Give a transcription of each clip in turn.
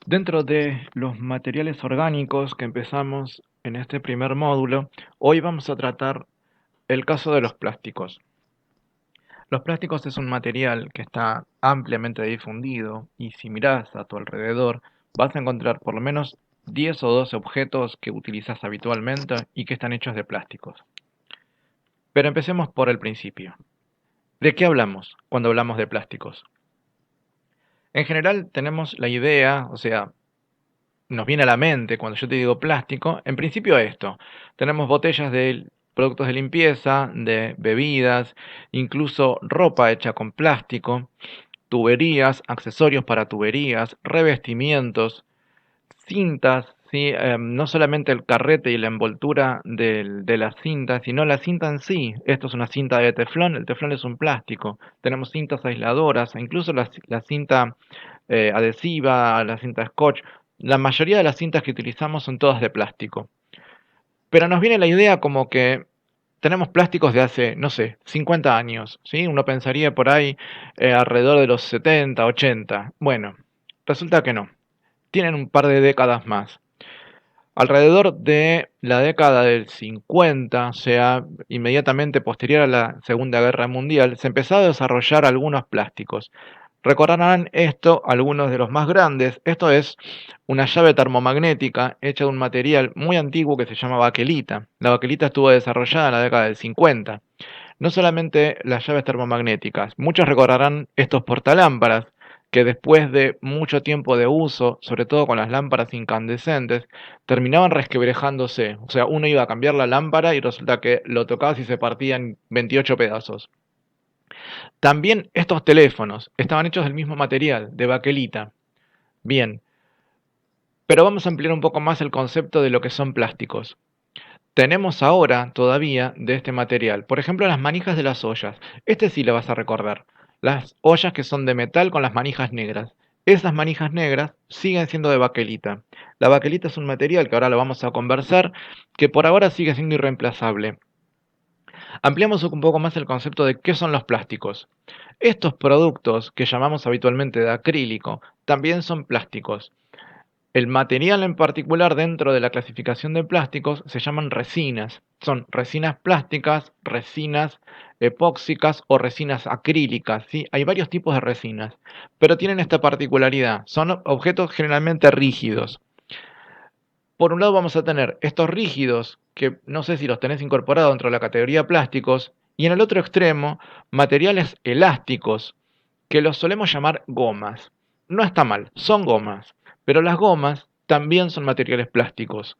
Dentro de los materiales orgánicos que empezamos en este primer módulo, hoy vamos a tratar el caso de los plásticos. Los plásticos es un material que está ampliamente difundido y si miras a tu alrededor vas a encontrar por lo menos 10 o 12 objetos que utilizas habitualmente y que están hechos de plásticos. Pero empecemos por el principio. ¿De qué hablamos cuando hablamos de plásticos? En general tenemos la idea, o sea, nos viene a la mente cuando yo te digo plástico, en principio esto. Tenemos botellas de productos de limpieza, de bebidas, incluso ropa hecha con plástico, tuberías, accesorios para tuberías, revestimientos, cintas, ¿sí? No solamente el carrete y la envoltura de la cinta, sino la cinta en sí. Esto es una cinta de teflón, el teflón es un plástico. Tenemos cintas aisladoras, e incluso la cinta adhesiva, la cinta scotch. La mayoría de las cintas que utilizamos son todas de plástico. Pero nos viene la idea como que tenemos plásticos de hace, no sé, 50 años, ¿sí? Uno pensaría por ahí alrededor de los 70, 80. Bueno, resulta que no. Tienen un par de décadas más. Alrededor de la década del 50, o sea, inmediatamente posterior a la Segunda Guerra Mundial, se empezó a desarrollar algunos plásticos. Recordarán esto algunos de los más grandes. Esto es una llave termomagnética hecha de un material muy antiguo que se llama baquelita. La baquelita estuvo desarrollada en la década del 50. No solamente las llaves termomagnéticas, muchos recordarán estos portalámparas que después de mucho tiempo de uso, sobre todo con las lámparas incandescentes, terminaban resquebrajándose. O sea, uno iba a cambiar la lámpara y resulta que lo tocabas y se partía en 28 pedazos. También estos teléfonos estaban hechos del mismo material, de baquelita. Bien, pero vamos a ampliar un poco más el concepto de lo que son plásticos. Tenemos ahora todavía de este material, por ejemplo, las manijas de las ollas. Este sí lo vas a recordar. Las ollas que son de metal con las manijas negras. Esas manijas negras siguen siendo de baquelita. La baquelita es un material que ahora lo vamos a conversar, que por ahora sigue siendo irreemplazable. Ampliamos un poco más el concepto de qué son los plásticos. Estos productos que llamamos habitualmente de acrílico también son plásticos. El material en particular dentro de la clasificación de plásticos se llaman resinas. Son resinas plásticas, resinas epóxicas o resinas acrílicas, ¿sí? Hay varios tipos de resinas, pero tienen esta particularidad. Son objetos generalmente rígidos. Por un lado vamos a tener estos rígidos, que no sé si los tenés incorporados dentro de la categoría plásticos, y en el otro extremo, materiales elásticos, que los solemos llamar gomas. No está mal, son gomas, pero las gomas también son materiales plásticos.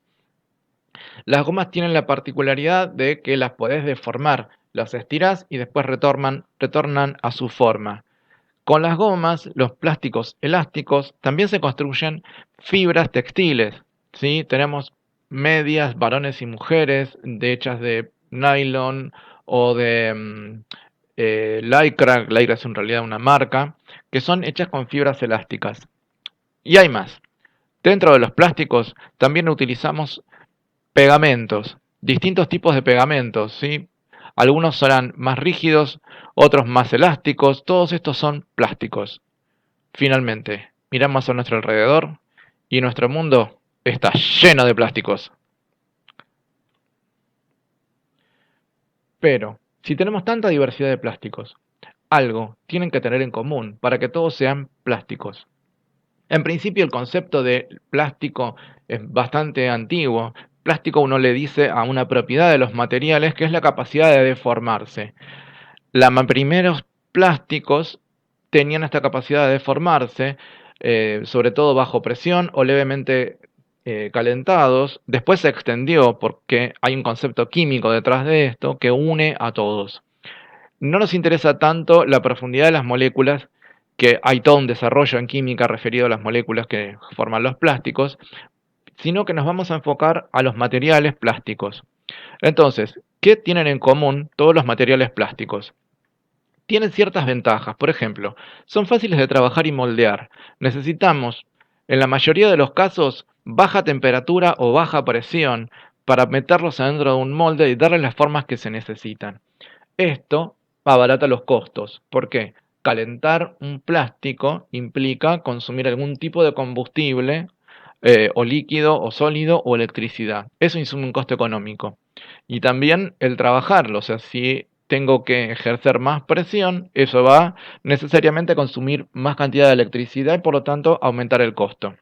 Las gomas tienen la particularidad de que las podés deformar, las estirás y después retornan a su forma. Con las gomas, los plásticos elásticos, también se construyen fibras textiles, ¿sí? Tenemos medias, varones y mujeres, hechas de nylon o de lycra. Lycra es en realidad una marca, que son hechas con fibras elásticas. Y hay más. Dentro de los plásticos también utilizamos pegamentos, distintos tipos de pegamentos, ¿sí? Algunos serán más rígidos, otros más elásticos, todos estos son plásticos. Finalmente, miramos a nuestro alrededor y nuestro mundo está lleno de plásticos. Pero, si tenemos tanta diversidad de plásticos, algo tienen que tener en común para que todos sean plásticos. En principio el concepto de plástico es bastante antiguo. Plástico uno le dice a una propiedad de los materiales que es la capacidad de deformarse. Los primeros plásticos tenían esta capacidad de deformarse, sobre todo bajo presión o levemente calentados. Después se extendió porque hay un concepto químico detrás de esto que une a todos. No nos interesa tanto la profundidad de las moléculas, que hay todo un desarrollo en química referido a las moléculas que forman los plásticos, sino que nos vamos a enfocar a los materiales plásticos. Entonces, ¿qué tienen en común todos los materiales plásticos? Tienen ciertas ventajas, por ejemplo, son fáciles de trabajar y moldear. Necesitamos, en la mayoría de los casos, baja temperatura o baja presión para meterlos adentro de un molde y darles las formas que se necesitan. Esto abarata los costos. ¿Por qué? calentar un plástico implica consumir algún tipo de combustible, o líquido o sólido o electricidad. Eso insume un costo económico. Y también el trabajarlo, o sea, si tengo que ejercer más presión, eso va necesariamente a consumir más cantidad de electricidad y por lo tanto aumentar el costo.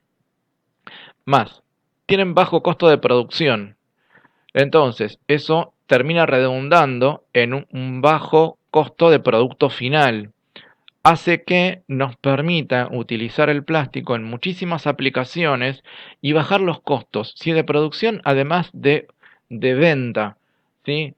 Más, tienen bajo costo de producción. Entonces, eso termina redundando en un bajo costo de producto final. Hace que nos permita utilizar el plástico en muchísimas aplicaciones y bajar los costos, si de producción, además de venta, ¿sí?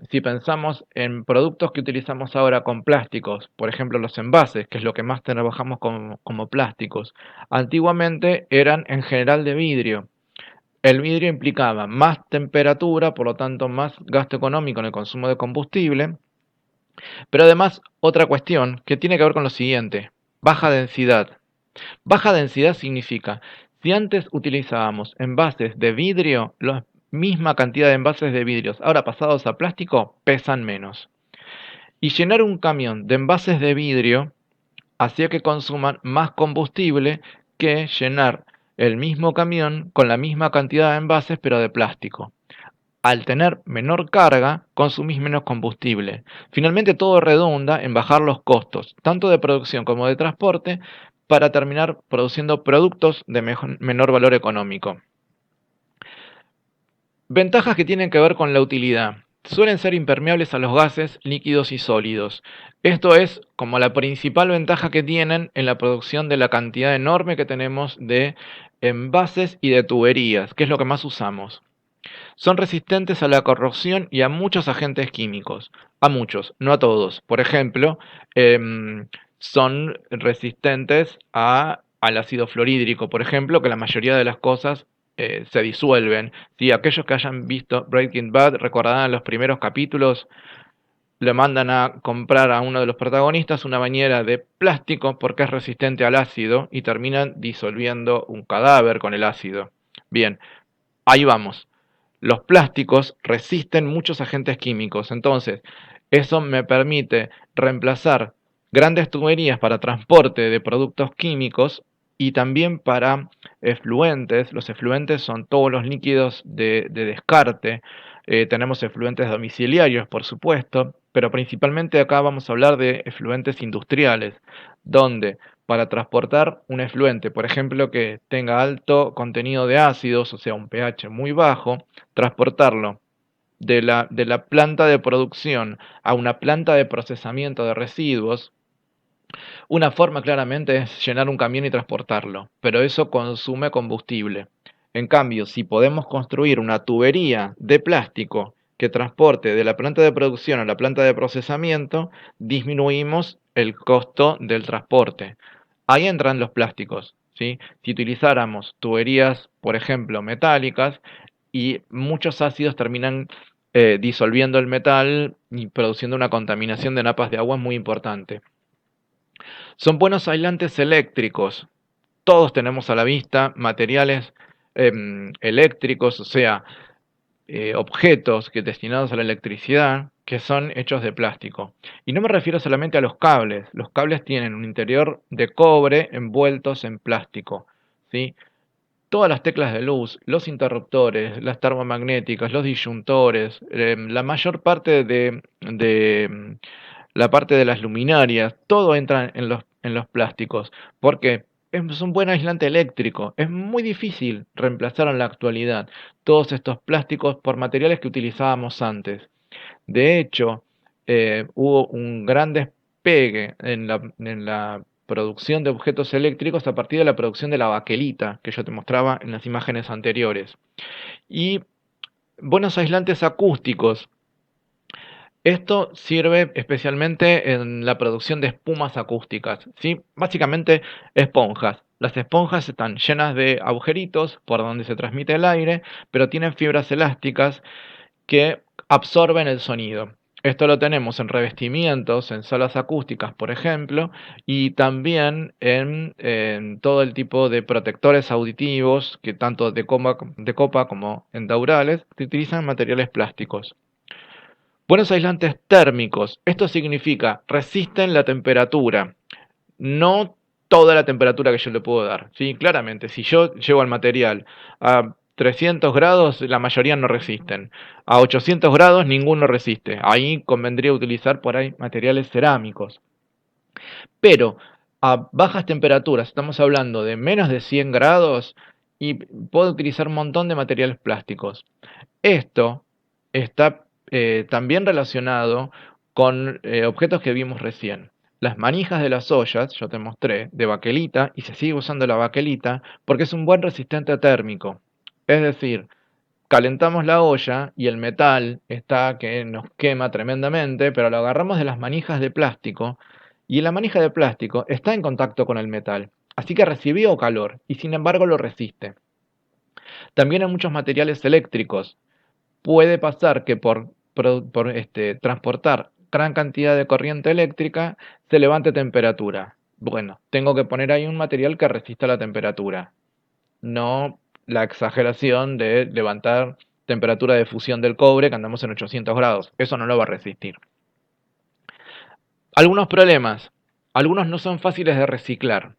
Si pensamos en productos que utilizamos ahora con plásticos, por ejemplo los envases, que es lo que más trabajamos como plásticos, antiguamente eran en general de vidrio. El vidrio implicaba más temperatura, por lo tanto más gasto económico en el consumo de combustible, pero además otra cuestión que tiene que ver con lo siguiente, baja densidad. Baja densidad significa, si antes utilizábamos envases de vidrio, la misma cantidad de envases de vidrios, ahora pasados a plástico, pesan menos. Y llenar un camión de envases de vidrio hacía que consuman más combustible que llenar el mismo camión con la misma cantidad de envases pero de plástico. Al tener menor carga, consumís menos combustible. Finalmente todo redunda en bajar los costos, tanto de producción como de transporte, para terminar produciendo productos de menor valor económico. Ventajas que tienen que ver con la utilidad. Suelen ser impermeables a los gases, líquidos y sólidos. Esto es como la principal ventaja que tienen en la producción de la cantidad enorme que tenemos de envases y de tuberías, que es lo que más usamos. Son resistentes a la corrosión y a muchos agentes químicos. A muchos, no a todos. Por ejemplo, son resistentes al ácido fluorhídrico, por ejemplo, que la mayoría de las cosas se disuelven. Si aquellos que hayan visto Breaking Bad recordarán los primeros capítulos, le mandan a comprar a uno de los protagonistas una bañera de plástico porque es resistente al ácido y terminan disolviendo un cadáver con el ácido. Bien, ahí vamos. Los plásticos resisten muchos agentes químicos, entonces eso me permite reemplazar grandes tuberías para transporte de productos químicos y también para efluentes. Los efluentes son todos los líquidos de descarte. Tenemos efluentes domiciliarios, por supuesto, pero principalmente acá vamos a hablar de efluentes industriales, donde para transportar un efluente, por ejemplo, que tenga alto contenido de ácidos, o sea, un pH muy bajo, transportarlo de la planta de producción a una planta de procesamiento de residuos, una forma claramente es llenar un camión y transportarlo, pero eso consume combustible. En cambio, si podemos construir una tubería de plástico que transporte de la planta de producción a la planta de procesamiento, disminuimos el costo del transporte. Ahí entran los plásticos, ¿sí? Si utilizáramos tuberías, por ejemplo, metálicas, y muchos ácidos terminan disolviendo el metal y produciendo una contaminación de napas de agua muy importante. Son buenos aislantes eléctricos. Todos tenemos a la vista materiales eléctricos, o sea, objetos destinados a la electricidad que son hechos de plástico. Y no me refiero solamente a los cables. Los cables tienen un interior de cobre envueltos en plástico, ¿sí? Todas las teclas de luz, los interruptores, las termomagnéticas, los disyuntores, la mayor parte de la parte de las luminarias, todo entra en los plásticos. Porque es un buen aislante eléctrico. Es muy difícil reemplazar en la actualidad todos estos plásticos por materiales que utilizábamos antes. De hecho, hubo un gran despegue en la producción de objetos eléctricos a partir de la producción de la baquelita, que yo te mostraba en las imágenes anteriores. Y buenos aislantes acústicos. Esto sirve especialmente en la producción de espumas acústicas, ¿sí? Básicamente esponjas. Las esponjas están llenas de agujeritos por donde se transmite el aire, pero tienen fibras elásticas que absorben el sonido. Esto lo tenemos en revestimientos, en salas acústicas, por ejemplo, y también en todo el tipo de protectores auditivos, que tanto de copa como en daurales, que utilizan materiales plásticos. Buenos aislantes térmicos. Esto significa resisten la temperatura, no toda la temperatura que yo le puedo dar. ¿Sí? Claramente, si yo llevo el material a 300 grados, la mayoría no resisten. A 800 grados, ninguno resiste. Ahí convendría utilizar por ahí materiales cerámicos. Pero a bajas temperaturas, estamos hablando de menos de 100 grados, y puedo utilizar un montón de materiales plásticos. Esto está también relacionado con objetos que vimos recién. Las manijas de las ollas, yo te mostré, de baquelita, y se sigue usando la baquelita porque es un buen resistente térmico. Es decir, calentamos la olla y el metal está que nos quema tremendamente, pero lo agarramos de las manijas de plástico y la manija de plástico está en contacto con el metal, así que recibió calor y sin embargo lo resiste. También en muchos materiales eléctricos puede pasar que por transportar gran cantidad de corriente eléctrica se levante temperatura. Bueno, tengo que poner ahí un material que resista la temperatura, no la exageración de levantar temperatura de fusión del cobre que andamos en 800 grados. Eso no lo va a resistir. Algunos problemas. Algunos no son fáciles de reciclar.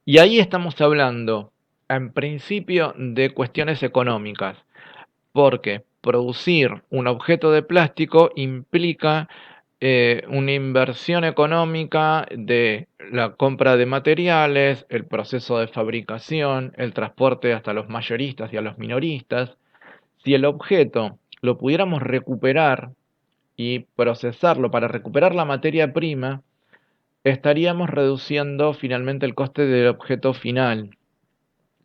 Y ahí estamos hablando, en principio, de cuestiones económicas. Porque producir un objeto de plástico implica una inversión económica de la compra de materiales, el proceso de fabricación, el transporte hasta los mayoristas y a los minoristas. Si el objeto lo pudiéramos recuperar y procesarlo para recuperar la materia prima, estaríamos reduciendo finalmente el coste del objeto final.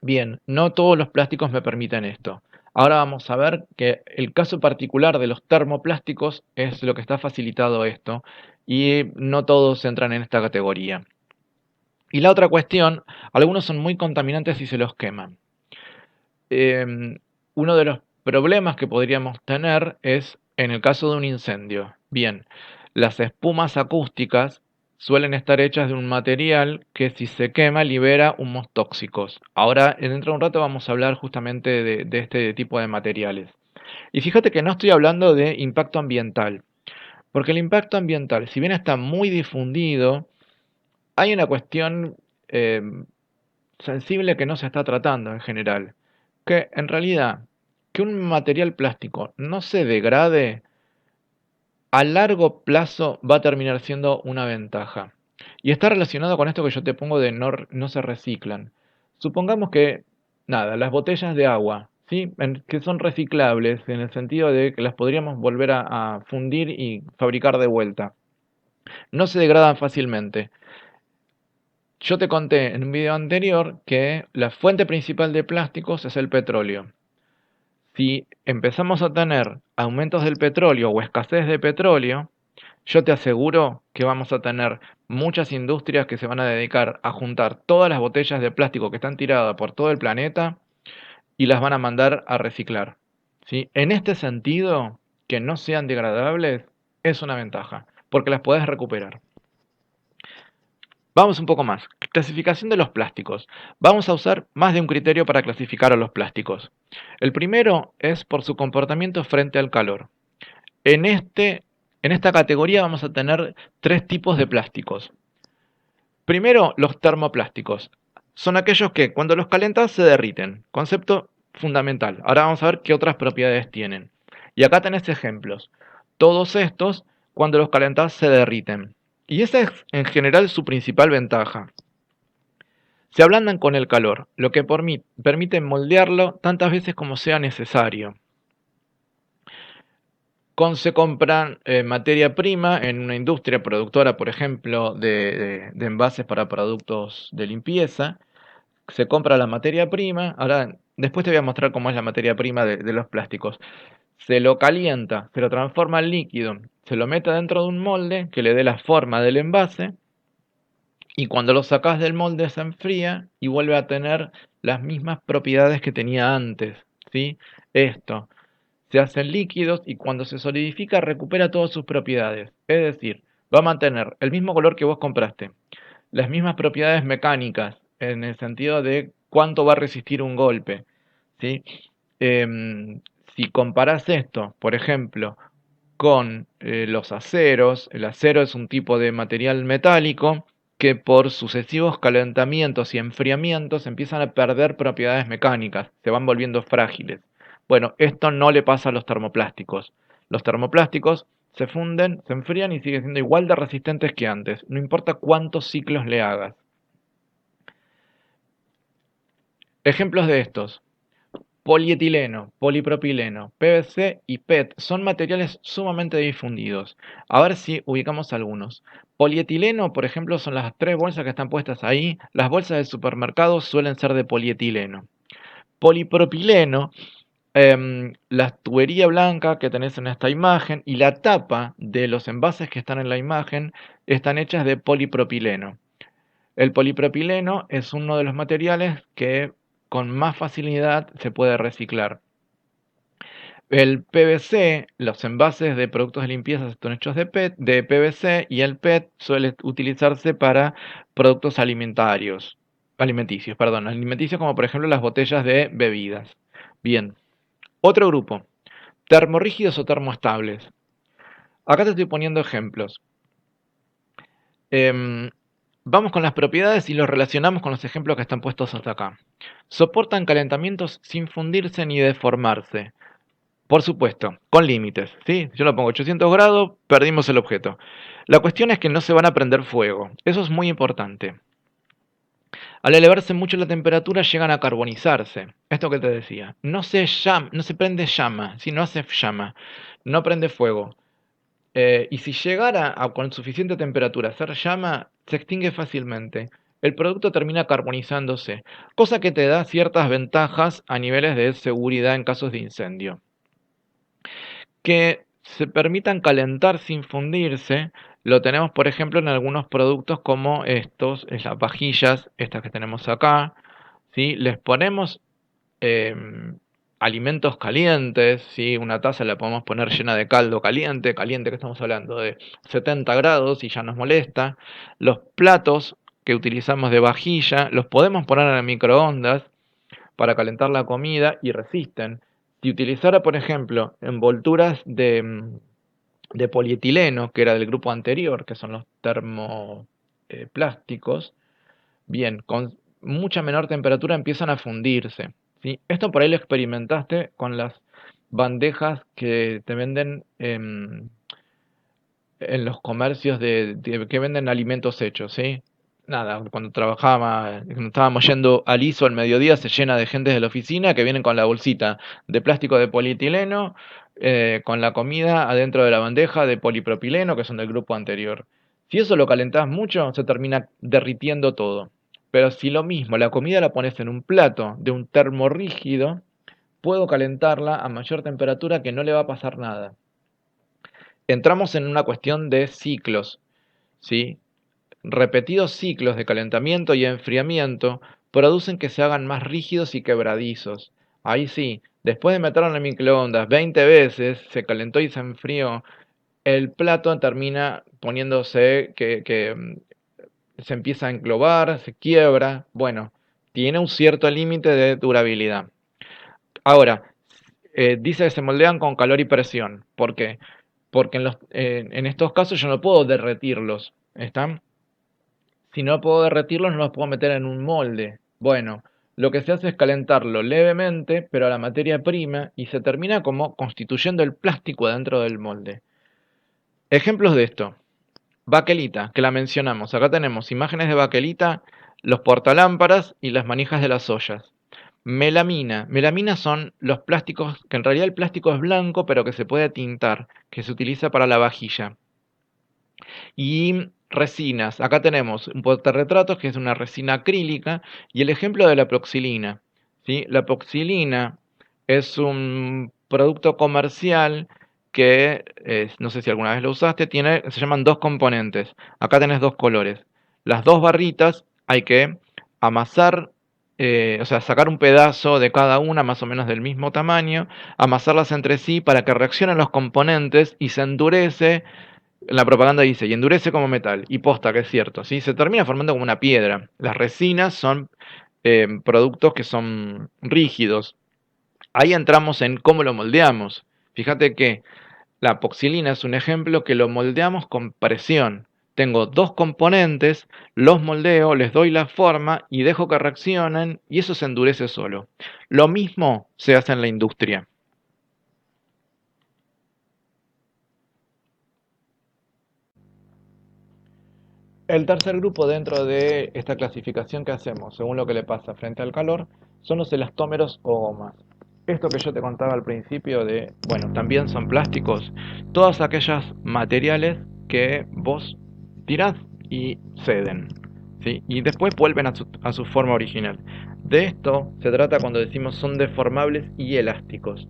Bien, no todos los plásticos me permiten esto. Ahora vamos a ver que el caso particular de los termoplásticos es lo que está facilitado esto y no todos entran en esta categoría. Y la otra cuestión, algunos son muy contaminantes y se los queman. Uno de los problemas que podríamos tener es en el caso de un incendio. Bien, las espumas acústicas suelen estar hechas de un material que si se quema libera humos tóxicos. Ahora, dentro de un rato vamos a hablar justamente de este tipo de materiales. Y fíjate que no estoy hablando de impacto ambiental, porque el impacto ambiental, si bien está muy difundido, hay una cuestión eh, sensible que no se está tratando en general, que en realidad que un material plástico no se degrade a largo plazo va a terminar siendo una ventaja. Y está relacionado con esto que yo te pongo de no se reciclan. Supongamos que, nada, las botellas de agua, ¿sí? Que son reciclables en el sentido de que las podríamos volver a fundir y fabricar de vuelta. No se degradan fácilmente. Yo te conté en un video anterior que la fuente principal de plásticos es el petróleo. Si empezamos a tener aumentos del petróleo o escasez de petróleo, yo te aseguro que vamos a tener muchas industrias que se van a dedicar a juntar todas las botellas de plástico que están tiradas por todo el planeta y las van a mandar a reciclar. ¿Sí? En este sentido, que no sean degradables es una ventaja, porque las puedes recuperar. Vamos un poco más. Clasificación de los plásticos. Vamos a usar más de un criterio para clasificar a los plásticos. El primero es por su comportamiento frente al calor. En, en esta categoría vamos a tener tres tipos de plásticos. Primero, los termoplásticos. Son aquellos que cuando los calentas se derriten. Concepto fundamental. Ahora vamos a ver qué otras propiedades tienen. Y acá tenés ejemplos. Todos estos, cuando los calentas se derriten. Y esa es en general su principal ventaja. Se ablandan con el calor, lo que permite moldearlo tantas veces como sea necesario. Se compran materia prima en una industria productora, por ejemplo, de envases para productos de limpieza. Se compra la materia prima. Ahora, después te voy a mostrar cómo es la materia prima de los plásticos. Se lo calienta, se lo transforma en líquido, se lo mete dentro de un molde que le dé la forma del envase. Y cuando lo sacas del molde se enfría y vuelve a tener las mismas propiedades que tenía antes. ¿Sí? Esto se hacen líquidos y cuando se solidifica recupera todas sus propiedades. Es decir, va a mantener el mismo color que vos compraste, las mismas propiedades mecánicas, en el sentido de cuánto va a resistir un golpe. ¿Sí? Si comparás esto, por ejemplo, con los aceros. El acero es un tipo de material metálico que por sucesivos calentamientos y enfriamientos empiezan a perder propiedades mecánicas, se van volviendo frágiles. Bueno, esto no le pasa a los termoplásticos. Los termoplásticos se funden, se enfrían y siguen siendo igual de resistentes que antes, no importa cuántos ciclos le hagas. Ejemplos de estos: polietileno, polipropileno, PVC y PET son materiales sumamente difundidos. A ver si ubicamos algunos. Polietileno, por ejemplo, son las tres bolsas que están puestas ahí. Las bolsas del supermercado suelen ser de polietileno. Polipropileno, la tubería blanca que tenés en esta imagen y la tapa de los envases que están en la imagen están hechas de polipropileno. El polipropileno es uno de los materiales que con más facilidad se puede reciclar. El PVC, los envases de productos de limpieza están hechos de PVC, y el PET suele utilizarse para productos alimenticios, como por ejemplo las botellas de bebidas. Bien, otro grupo, termorrígidos o termoestables. Acá te estoy poniendo ejemplos. Em, Vamos con las propiedades y los relacionamos con los ejemplos que están puestos hasta acá. Soportan calentamientos sin fundirse ni deformarse. Por supuesto, con límites, ¿sí? Yo lo pongo 800 grados, perdimos el objeto. La cuestión es que no se van a prender fuego. Eso es muy importante. Al elevarse mucho la temperatura llegan a carbonizarse. Esto que te decía. No se prende llama, ¿sí? No hace llama. No prende fuego. Y si llegara con suficiente temperatura a hacer llama, se extingue fácilmente. El producto termina carbonizándose, cosa que te da ciertas ventajas a niveles de seguridad en casos de incendio. Que se permitan calentar sin fundirse, lo tenemos por ejemplo en algunos productos como estos, las vajillas, estas que tenemos acá, ¿sí? Les ponemos alimentos calientes, ¿sí? Una taza la podemos poner llena de caldo caliente, caliente que estamos hablando de 70 grados y ya nos molesta. Los platos que utilizamos de vajilla los podemos poner en el microondas para calentar la comida y resisten. Si utilizara, por ejemplo, envolturas de polietileno, que era del grupo anterior, que son los termoplásticos, bien, con mucha menor temperatura empiezan a fundirse, ¿sí? Esto por ahí lo experimentaste con las bandejas que te venden en los comercios que venden alimentos hechos, ¿sí? Nada, cuando estábamos yendo al ISO al mediodía, se llena de gente de la oficina que vienen con la bolsita de plástico de polietileno, con la comida adentro de la bandeja de polipropileno, que son del grupo anterior. Si eso lo calentás mucho, se termina derritiendo todo. Pero si lo mismo, la comida la pones en un plato de un termorrígido, puedo calentarla a mayor temperatura que no le va a pasar nada. Entramos en una cuestión de ciclos, ¿sí? Repetidos ciclos de calentamiento y enfriamiento producen que se hagan más rígidos y quebradizos. Ahí sí, después de meterlo en el microondas 20 veces, se calentó y se enfrió, el plato termina poniéndose que se empieza a englobar, se quiebra. Bueno, tiene un cierto límite de durabilidad. Ahora, dice que se moldean con calor y presión. ¿Por qué? Porque en estos casos yo no puedo derretirlos. ¿Están? Si no puedo derretirlos, no los puedo meter en un molde. Bueno, lo que se hace es calentarlo levemente, pero a la materia prima, y se termina como constituyendo el plástico dentro del molde. Ejemplos de esto. Baquelita, que la mencionamos. Acá tenemos imágenes de baquelita, los portalámparas y las manijas de las ollas. Melamina. Melamina son los plásticos, que en realidad el plástico es blanco, pero que se puede tintar, que se utiliza para la vajilla. Y resinas. Acá tenemos un portarretratos que es una resina acrílica y el ejemplo de la epoxilina, ¿sí? La epoxilina es un producto comercial que, no sé si alguna vez lo usaste, se llaman dos componentes. Acá tenés dos colores. Las dos barritas hay que amasar, o sea, sacar un pedazo de cada una más o menos del mismo tamaño, amasarlas entre sí para que reaccionen los componentes y se endurece. La propaganda dice, y endurece como metal, y posta que es cierto, ¿sí? Se termina formando como una piedra. Las resinas son productos que son rígidos. Ahí entramos en cómo lo moldeamos. Fíjate que La apoxilina es un ejemplo que lo moldeamos con presión. Tengo dos componentes, los moldeo, les doy la forma y dejo que reaccionen y eso se endurece solo. Lo mismo se hace en la industria. El tercer grupo dentro de esta clasificación que hacemos, según lo que le pasa frente al calor, son los elastómeros o gomas. Esto que yo te contaba al principio de, bueno, también son plásticos, todas aquellas materiales que vos tirás y ceden, ¿sí? Y después vuelven a su forma original. De esto se trata cuando decimos son deformables y elásticos.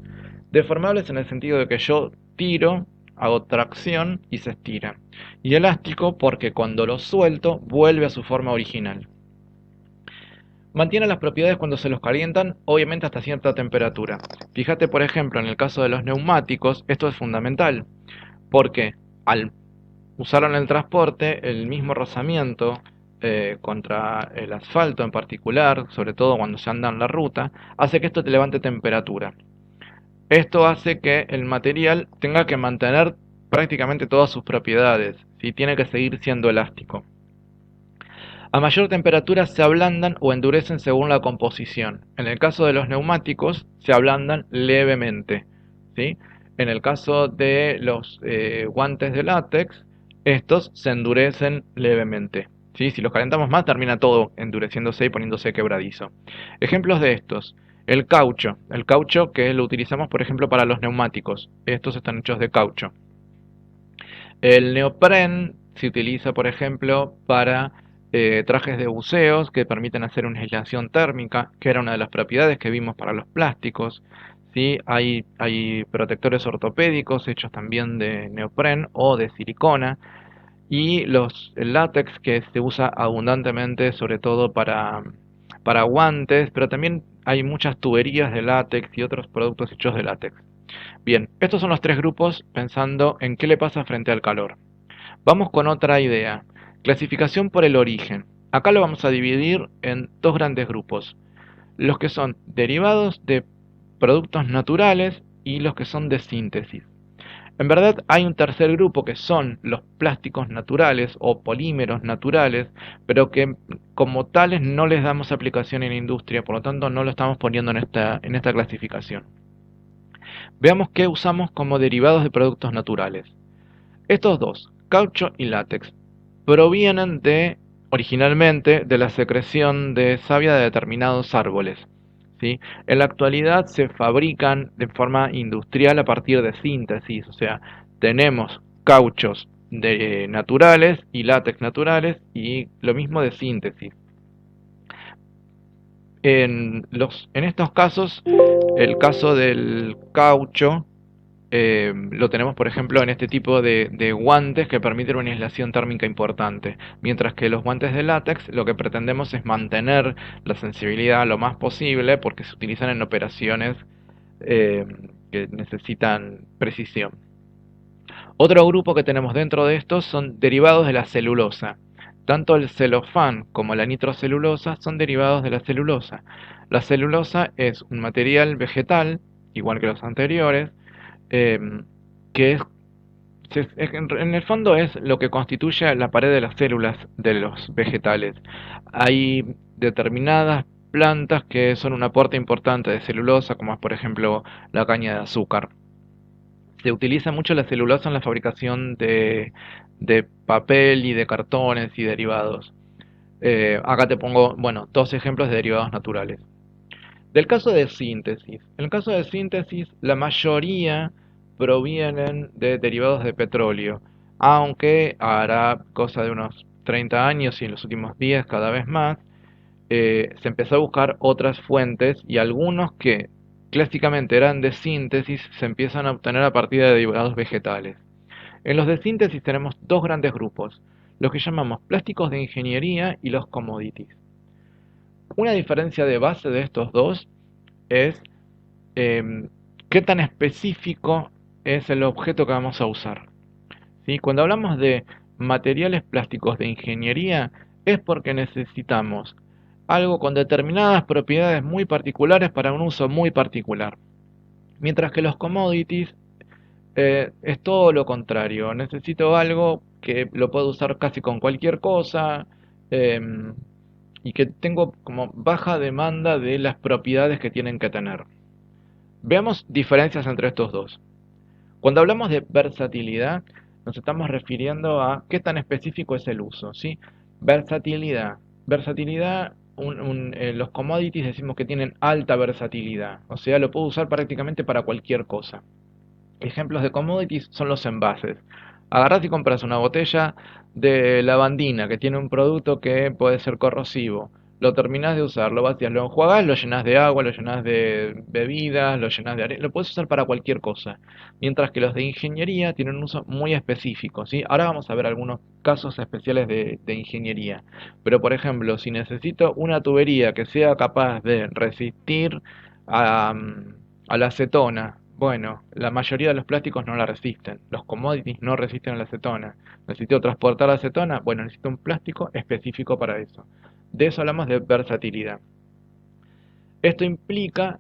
Deformables en el sentido de que yo tiro, hago tracción y se estira. Y elástico porque cuando lo suelto vuelve a su forma original. Mantiene las propiedades cuando se los calientan, obviamente hasta cierta temperatura. Fíjate, por ejemplo, en el caso de los neumáticos, esto es fundamental, porque al usarlo en el transporte, el mismo rozamiento contra el asfalto en particular, sobre todo cuando se anda en la ruta, hace que esto te levante temperatura. Esto hace que el material tenga que mantener prácticamente todas sus propiedades, ¿sí? Tiene que seguir siendo elástico. A mayor temperatura se ablandan o endurecen según la composición. En el caso de los neumáticos se ablandan levemente, ¿sí? En el caso de los guantes de látex, estos se endurecen levemente, ¿sí? Si los calentamos más termina todo endureciéndose y poniéndose quebradizo. Ejemplos de estos: el caucho que lo utilizamos por ejemplo para los neumáticos, estos están hechos de caucho. El neopren se utiliza, por ejemplo, para trajes de buceos que permiten hacer una aislación térmica, que era una de las propiedades que vimos para los plásticos. ¿Sí? Hay protectores ortopédicos hechos también de neopren o de silicona. Y el látex que se usa abundantemente, sobre todo para guantes, pero también hay muchas tuberías de látex y otros productos hechos de látex. Bien, estos son los tres grupos pensando en qué le pasa frente al calor. Vamos con otra idea. Clasificación por el origen. Acá lo vamos a dividir en dos grandes grupos. Los que son derivados de productos naturales y los que son de síntesis. En verdad hay un tercer grupo que son los plásticos naturales o polímeros naturales, pero que como tales no les damos aplicación en la industria, por lo tanto no lo estamos poniendo en esta clasificación. Veamos qué usamos como derivados de productos naturales. Estos dos, caucho y látex, provienen originalmente de la secreción de savia de determinados árboles. ¿Sí? En la actualidad se fabrican de forma industrial a partir de síntesis, o sea, tenemos cauchos naturales y látex naturales y lo mismo de síntesis. En estos casos, el caso del caucho lo tenemos, por ejemplo, en este tipo de guantes que permiten una aislación térmica importante, mientras que los guantes de látex lo que pretendemos es mantener la sensibilidad lo más posible porque se utilizan en operaciones eh, que necesitan precisión. Otro grupo que tenemos dentro de estos son derivados de la celulosa. Tanto el celofán como la nitrocelulosa son derivados de la celulosa. La celulosa es un material vegetal, igual que los anteriores, eh, que en el fondo es lo que constituye la pared de las células de los vegetales. Hay determinadas plantas que son un aporte importante de celulosa, como es por ejemplo la caña de azúcar. Se utiliza mucho la celulosa en la fabricación de papel y de cartones y derivados. Acá te pongo, bueno, dos ejemplos de derivados naturales. Del caso de síntesis. En el caso de síntesis, la mayoría provienen de derivados de petróleo, aunque hará cosa de unos 30 años y en los últimos 10 cada vez más, se empezó a buscar otras fuentes y algunos que clásicamente eran de síntesis se empiezan a obtener a partir de derivados vegetales. En los de síntesis tenemos dos grandes grupos, los que llamamos plásticos de ingeniería y los commodities. Una diferencia de base de estos dos es qué tan específico es el objeto que vamos a usar. ¿Sí? Cuando hablamos de materiales plásticos de ingeniería es porque necesitamos algo con determinadas propiedades muy particulares para un uso muy particular. Mientras que los commodities es todo lo contrario. Necesito algo que lo puedo usar casi con cualquier cosa em, y que tengo como baja demanda de las propiedades que tienen que tener. Veamos diferencias entre estos dos. Cuando hablamos de versatilidad, nos estamos refiriendo a qué tan específico es el uso, ¿sí? Versatilidad. Versatilidad, los commodities decimos que tienen alta versatilidad, o sea, lo puedo usar prácticamente para cualquier cosa. Ejemplos de commodities son los envases. Agarrás y compras una botella de lavandina que tiene un producto que puede ser corrosivo. Lo terminás de usar, lo vacías, lo enjuagás, lo llenas de agua, lo llenas de bebidas, lo llenas de arena. Lo puedes usar para cualquier cosa. Mientras que los de ingeniería tienen un uso muy específico, ¿sí? Ahora vamos a ver algunos casos especiales de ingeniería. Pero por ejemplo, si necesito una tubería que sea capaz de resistir a, a la acetona. Bueno, la mayoría de los plásticos no la resisten. Los commodities no resisten a la acetona. ¿Necesito transportar la acetona? Bueno, necesito un plástico específico para eso. De eso hablamos de versatilidad. Esto implica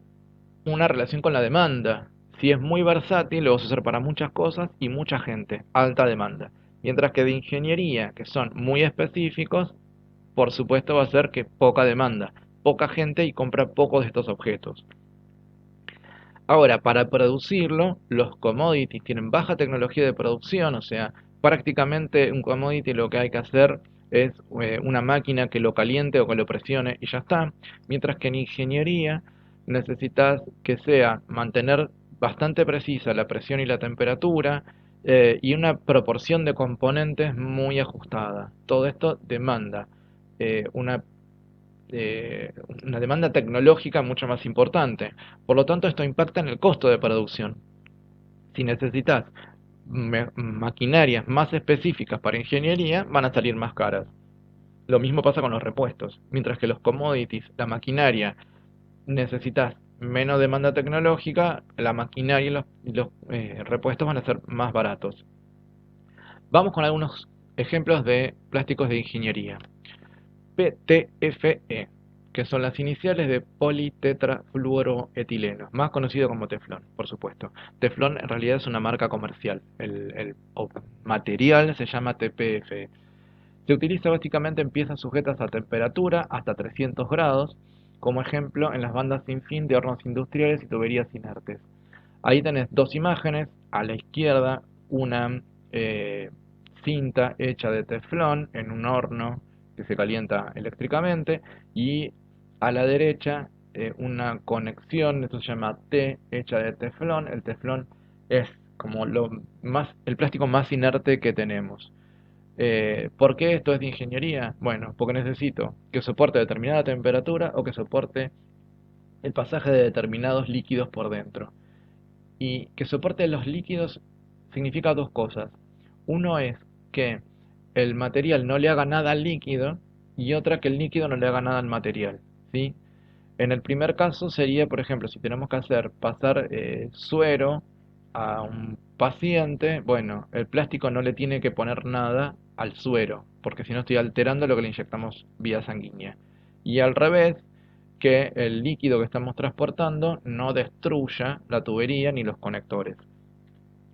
una relación con la demanda. Si es muy versátil, lo vas a usar para muchas cosas y mucha gente, alta demanda. Mientras que de ingeniería, que son muy específicos, por supuesto va a ser que poca demanda, poca gente y compra pocos de estos objetos. Ahora, para producirlo, los commodities tienen baja tecnología de producción, o sea, prácticamente un commodity lo que hay que hacer es una máquina que lo caliente o que lo presione y ya está, mientras que en ingeniería necesitas que sea mantener bastante precisa la presión y la temperatura y una proporción de componentes muy ajustada. Todo esto demanda eh, una eh, una demanda tecnológica mucho más importante. Por lo tanto, esto impacta en el costo de producción. Si necesitas maquinarias más específicas para ingeniería, van a salir más caras. Lo mismo pasa con los repuestos. Mientras que los commodities, la maquinaria, necesitas menos demanda tecnológica, la maquinaria y los repuestos van a ser más baratos. Vamos con algunos ejemplos de plásticos de ingeniería. PTFE, que son las iniciales de politetrafluoroetileno, más conocido como teflón, por supuesto. Teflón en realidad es una marca comercial, el material se llama TPFE. Se utiliza básicamente en piezas sujetas a temperatura hasta 300 grados, como ejemplo en las bandas sin fin de hornos industriales y tuberías inertes. Ahí tenés dos imágenes, a la izquierda una eh, cinta hecha de teflón en un horno que se calienta eléctricamente y a la derecha una conexión, esto se llama T, hecha de teflón. El teflón es como el plástico más inerte que tenemos. ¿Por qué esto es de ingeniería? Bueno, porque necesito que soporte determinada temperatura o que soporte el pasaje de determinados líquidos por dentro. Y que soporte los líquidos significa dos cosas. Uno es que el material no le haga nada al líquido y otra que el líquido no le haga nada al material, ¿sí? En el primer caso sería, por ejemplo, si tenemos que hacer pasar suero a un paciente, bueno, el plástico no le tiene que poner nada al suero, porque si no estoy alterando lo que le inyectamos vía sanguínea. Y al revés, que el líquido que estamos transportando no destruya la tubería ni los conectores.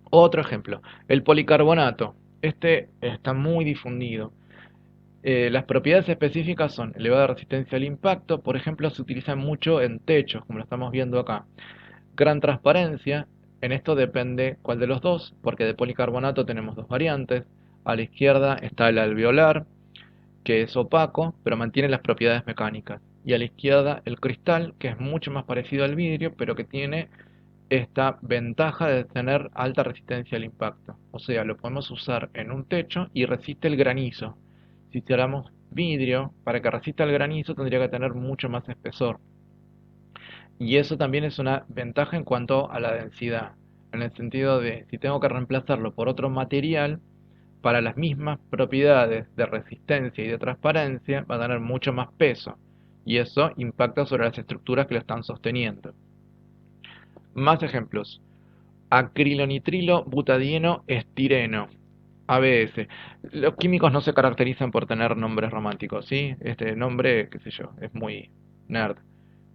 Otro ejemplo, el policarbonato. Este está muy difundido. Las propiedades específicas son elevada resistencia al impacto, por ejemplo, se utiliza mucho en techos, como lo estamos viendo acá. Gran transparencia, en esto depende cuál de los dos, porque de policarbonato tenemos dos variantes. A la izquierda está el alveolar, que es opaco, pero mantiene las propiedades mecánicas. Y a la izquierda el cristal, que es mucho más parecido al vidrio, pero que tiene esta ventaja de tener alta resistencia al impacto. O sea, lo podemos usar en un techo y resiste el granizo. Si hiciéramos vidrio, para que resista el granizo tendría que tener mucho más espesor. Y eso también es una ventaja en cuanto a la densidad, en el sentido de si tengo que reemplazarlo por otro material, para las mismas propiedades de resistencia y de transparencia va a tener mucho más peso. Y eso impacta sobre las estructuras que lo están sosteniendo. Más ejemplos. Acrilonitrilo butadieno estireno, ABS. Los químicos no se caracterizan por tener nombres románticos, ¿sí? Este nombre, qué sé yo, es muy nerd.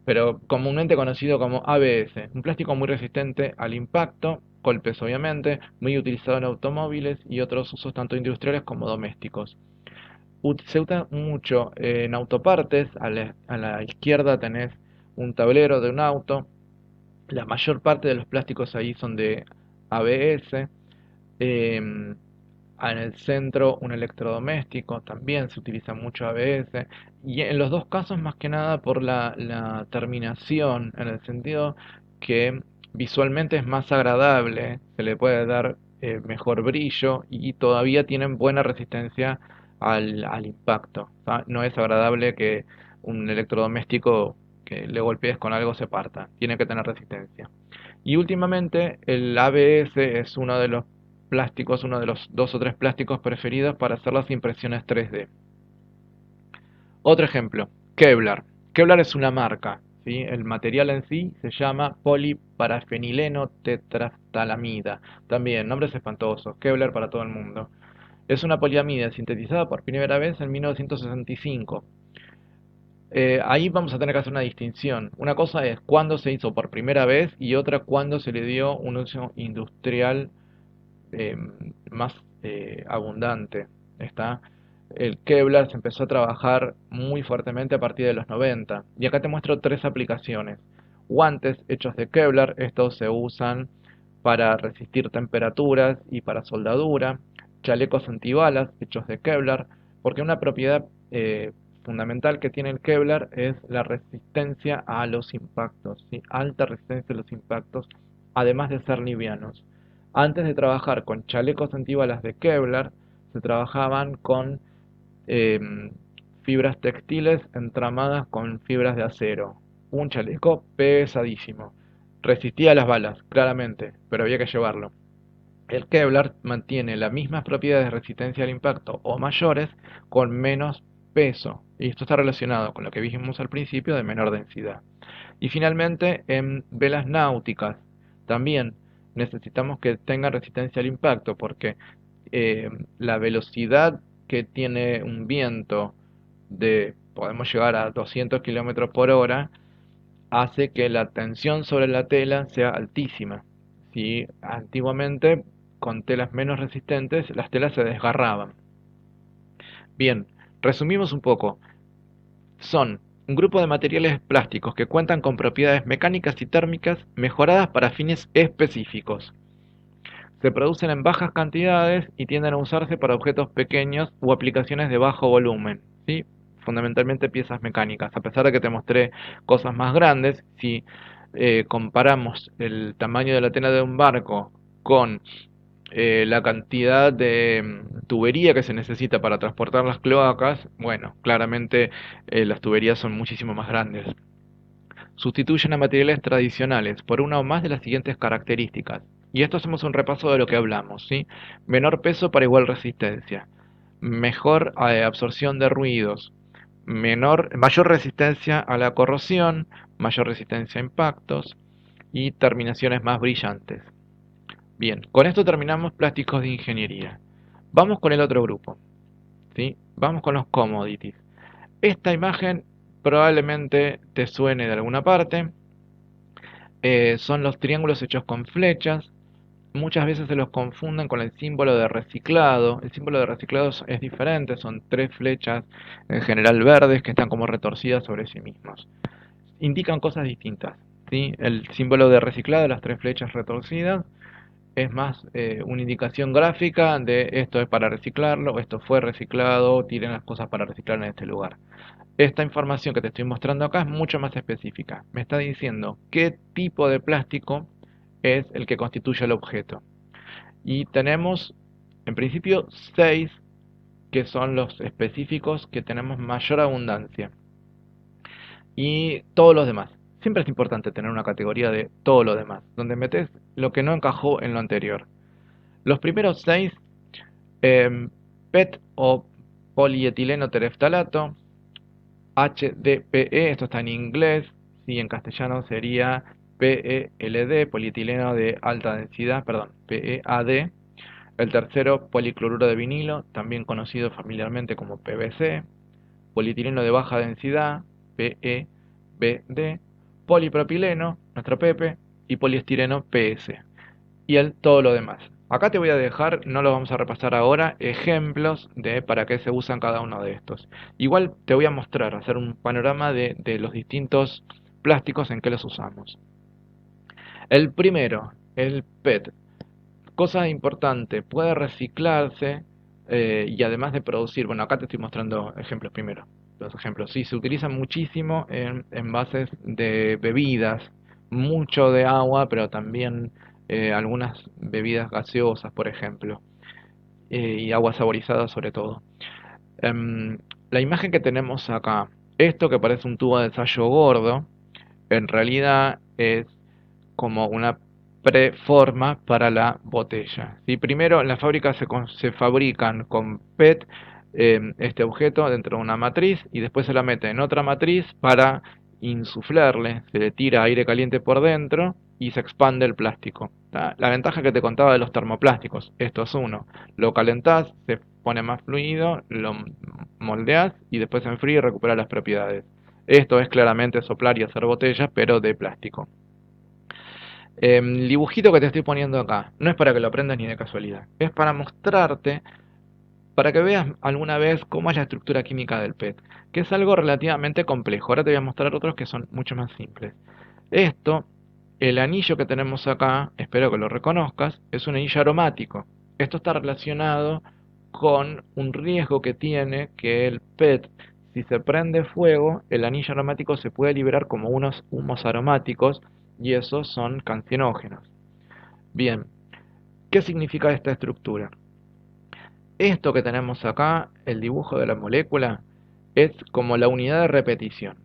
pero comúnmente conocido como ABS, un plástico muy resistente al impacto, golpes obviamente, muy utilizado en automóviles y otros usos tanto industriales como domésticos. Se usa mucho en autopartes, a la izquierda tenés un tablero de un auto, la mayor parte de los plásticos ahí son de ABS. em, En el centro un electrodoméstico, también se utiliza mucho ABS. Y en los dos casos más que nada por la terminación, en el sentido que visualmente es más agradable, se le puede dar mejor brillo y todavía tienen buena resistencia al impacto. ¿Tá? No es agradable que un electrodoméstico que le golpees con algo se parta, tiene que tener resistencia. Y últimamente el ABS es uno de los plásticos, uno de los dos o tres plásticos preferidos para hacer las impresiones 3D. Otro ejemplo, Kevlar. Kevlar es una marca, ¿sí? El material en sí se llama poliparafenileno tetraftalamida. También, nombres espantosos, Kevlar para todo el mundo. Es una poliamida sintetizada por primera vez en 1965. Ahí vamos a tener que hacer una distinción. Una cosa es cuándo se hizo por primera vez y otra cuándo se le dio un uso industrial eh, más abundante. ¿Está? El Kevlar se empezó a trabajar muy fuertemente a partir de los 90. Y acá te muestro tres aplicaciones. Guantes hechos de Kevlar, estos se usan para resistir temperaturas y para soldadura. Chalecos antibalas hechos de Kevlar, porque una propiedad fundamental que tiene el Kevlar es la resistencia a los impactos, ¿sí? Alta resistencia a los impactos, además de ser livianos. Antes de trabajar con chalecos antibalas de Kevlar, se trabajaban con em, fibras textiles entramadas con fibras de acero. Un chaleco pesadísimo. Resistía a las balas, claramente, pero había que llevarlo. El Kevlar mantiene las mismas propiedades de resistencia al impacto o mayores con menos peso. Y esto está relacionado con lo que vimos al principio de menor densidad. Y finalmente, en velas náuticas, también necesitamos que tengan resistencia al impacto, porque la velocidad que tiene un viento podemos llegar a 200 kilómetros por hora, hace que la tensión sobre la tela sea altísima. Si antiguamente, con telas menos resistentes, las telas se desgarraban. Bien, resumimos un poco. Son un grupo de materiales plásticos que cuentan con propiedades mecánicas y térmicas mejoradas para fines específicos. Se producen en bajas cantidades y tienden a usarse para objetos pequeños o aplicaciones de bajo volumen, ¿sí? Fundamentalmente piezas mecánicas. A pesar de que te mostré cosas más grandes, si comparamos el tamaño de la tela de un barco con la cantidad de tubería que se necesita para transportar las cloacas, bueno, claramente las tuberías son muchísimo más grandes. Sustituyen a materiales tradicionales por una o más de las siguientes características. Y esto hacemos un repaso de lo que hablamos, ¿sí? Menor peso para igual resistencia, mejor absorción de ruidos, mayor resistencia a la corrosión, mayor resistencia a impactos y terminaciones más brillantes. Bien, con esto terminamos plásticos de ingeniería. Vamos con el otro grupo, ¿sí? Vamos con los commodities. Esta imagen probablemente te suene de alguna parte. Son los triángulos hechos con flechas. Muchas veces se los confunden con el símbolo de reciclado. El símbolo de reciclado es diferente, son tres flechas en general verdes que están como retorcidas sobre sí mismos. Indican cosas distintas, ¿sí? El símbolo de reciclado, las tres flechas retorcidas, es más una indicación gráfica de esto es para reciclarlo, esto fue reciclado, tiren las cosas para reciclar en este lugar. Esta información que te estoy mostrando acá es mucho más específica. Me está diciendo qué tipo de plástico es el que constituye el objeto. Y tenemos, en principio, 6 que son los específicos que tenemos mayor abundancia. Y todos los demás. Siempre es importante tener una categoría de todo lo demás, donde metes lo que no encajó en lo anterior. Los primeros 6, PET o polietileno tereftalato, HDPE, esto está en inglés, si en castellano sería PELD, polietileno de alta densidad, perdón, PEAD. El tercero, policloruro de vinilo, también conocido familiarmente como PVC. Polietileno de baja densidad, PEBD. polipropileno, nuestro PP, y poliestireno PS. Y todo lo demás. Acá te voy a dejar, no lo vamos a repasar ahora, ejemplos de para qué se usan cada uno de estos. Igual te voy a mostrar, hacer un panorama de los distintos plásticos en que los usamos. El primero, el PET. Cosa importante, puede reciclarse y además de producir, bueno, acá te estoy mostrando ejemplos primero. Los ejemplos, sí, se utilizan muchísimo en envases de bebidas, mucho de agua, pero también algunas bebidas gaseosas, por ejemplo, y agua saborizada sobre todo. Em, la imagen que tenemos acá, esto que parece un tubo de ensayo gordo, en realidad es como una preforma para la botella. ¿Sí? Primero en la fábrica se fabrican con PET este objeto dentro de una matriz y después se la mete en otra matriz para insuflarle, se le tira aire caliente por dentro y se expande el plástico. ¿Tá? La ventaja que te contaba de los termoplásticos, esto es uno, lo calentás, se pone más fluido, lo moldeás y después se enfría y recupera las propiedades. Esto es claramente soplar y hacer botellas, pero de plástico. El dibujito que te estoy poniendo acá no es para que lo aprendas ni de casualidad, es para mostrarte, para que veas alguna vez cómo es la estructura química del PET, que es algo relativamente complejo. Ahora te voy a mostrar otros que son mucho más simples. Esto, el anillo que tenemos acá, espero que lo reconozcas, es un anillo aromático. Esto está relacionado con un riesgo que tiene que el PET, si se prende fuego, el anillo aromático se puede liberar como unos humos aromáticos y esos son cancerógenos. Bien, ¿qué significa esta estructura? Esto que tenemos acá, el dibujo de la molécula, es como la unidad de repetición.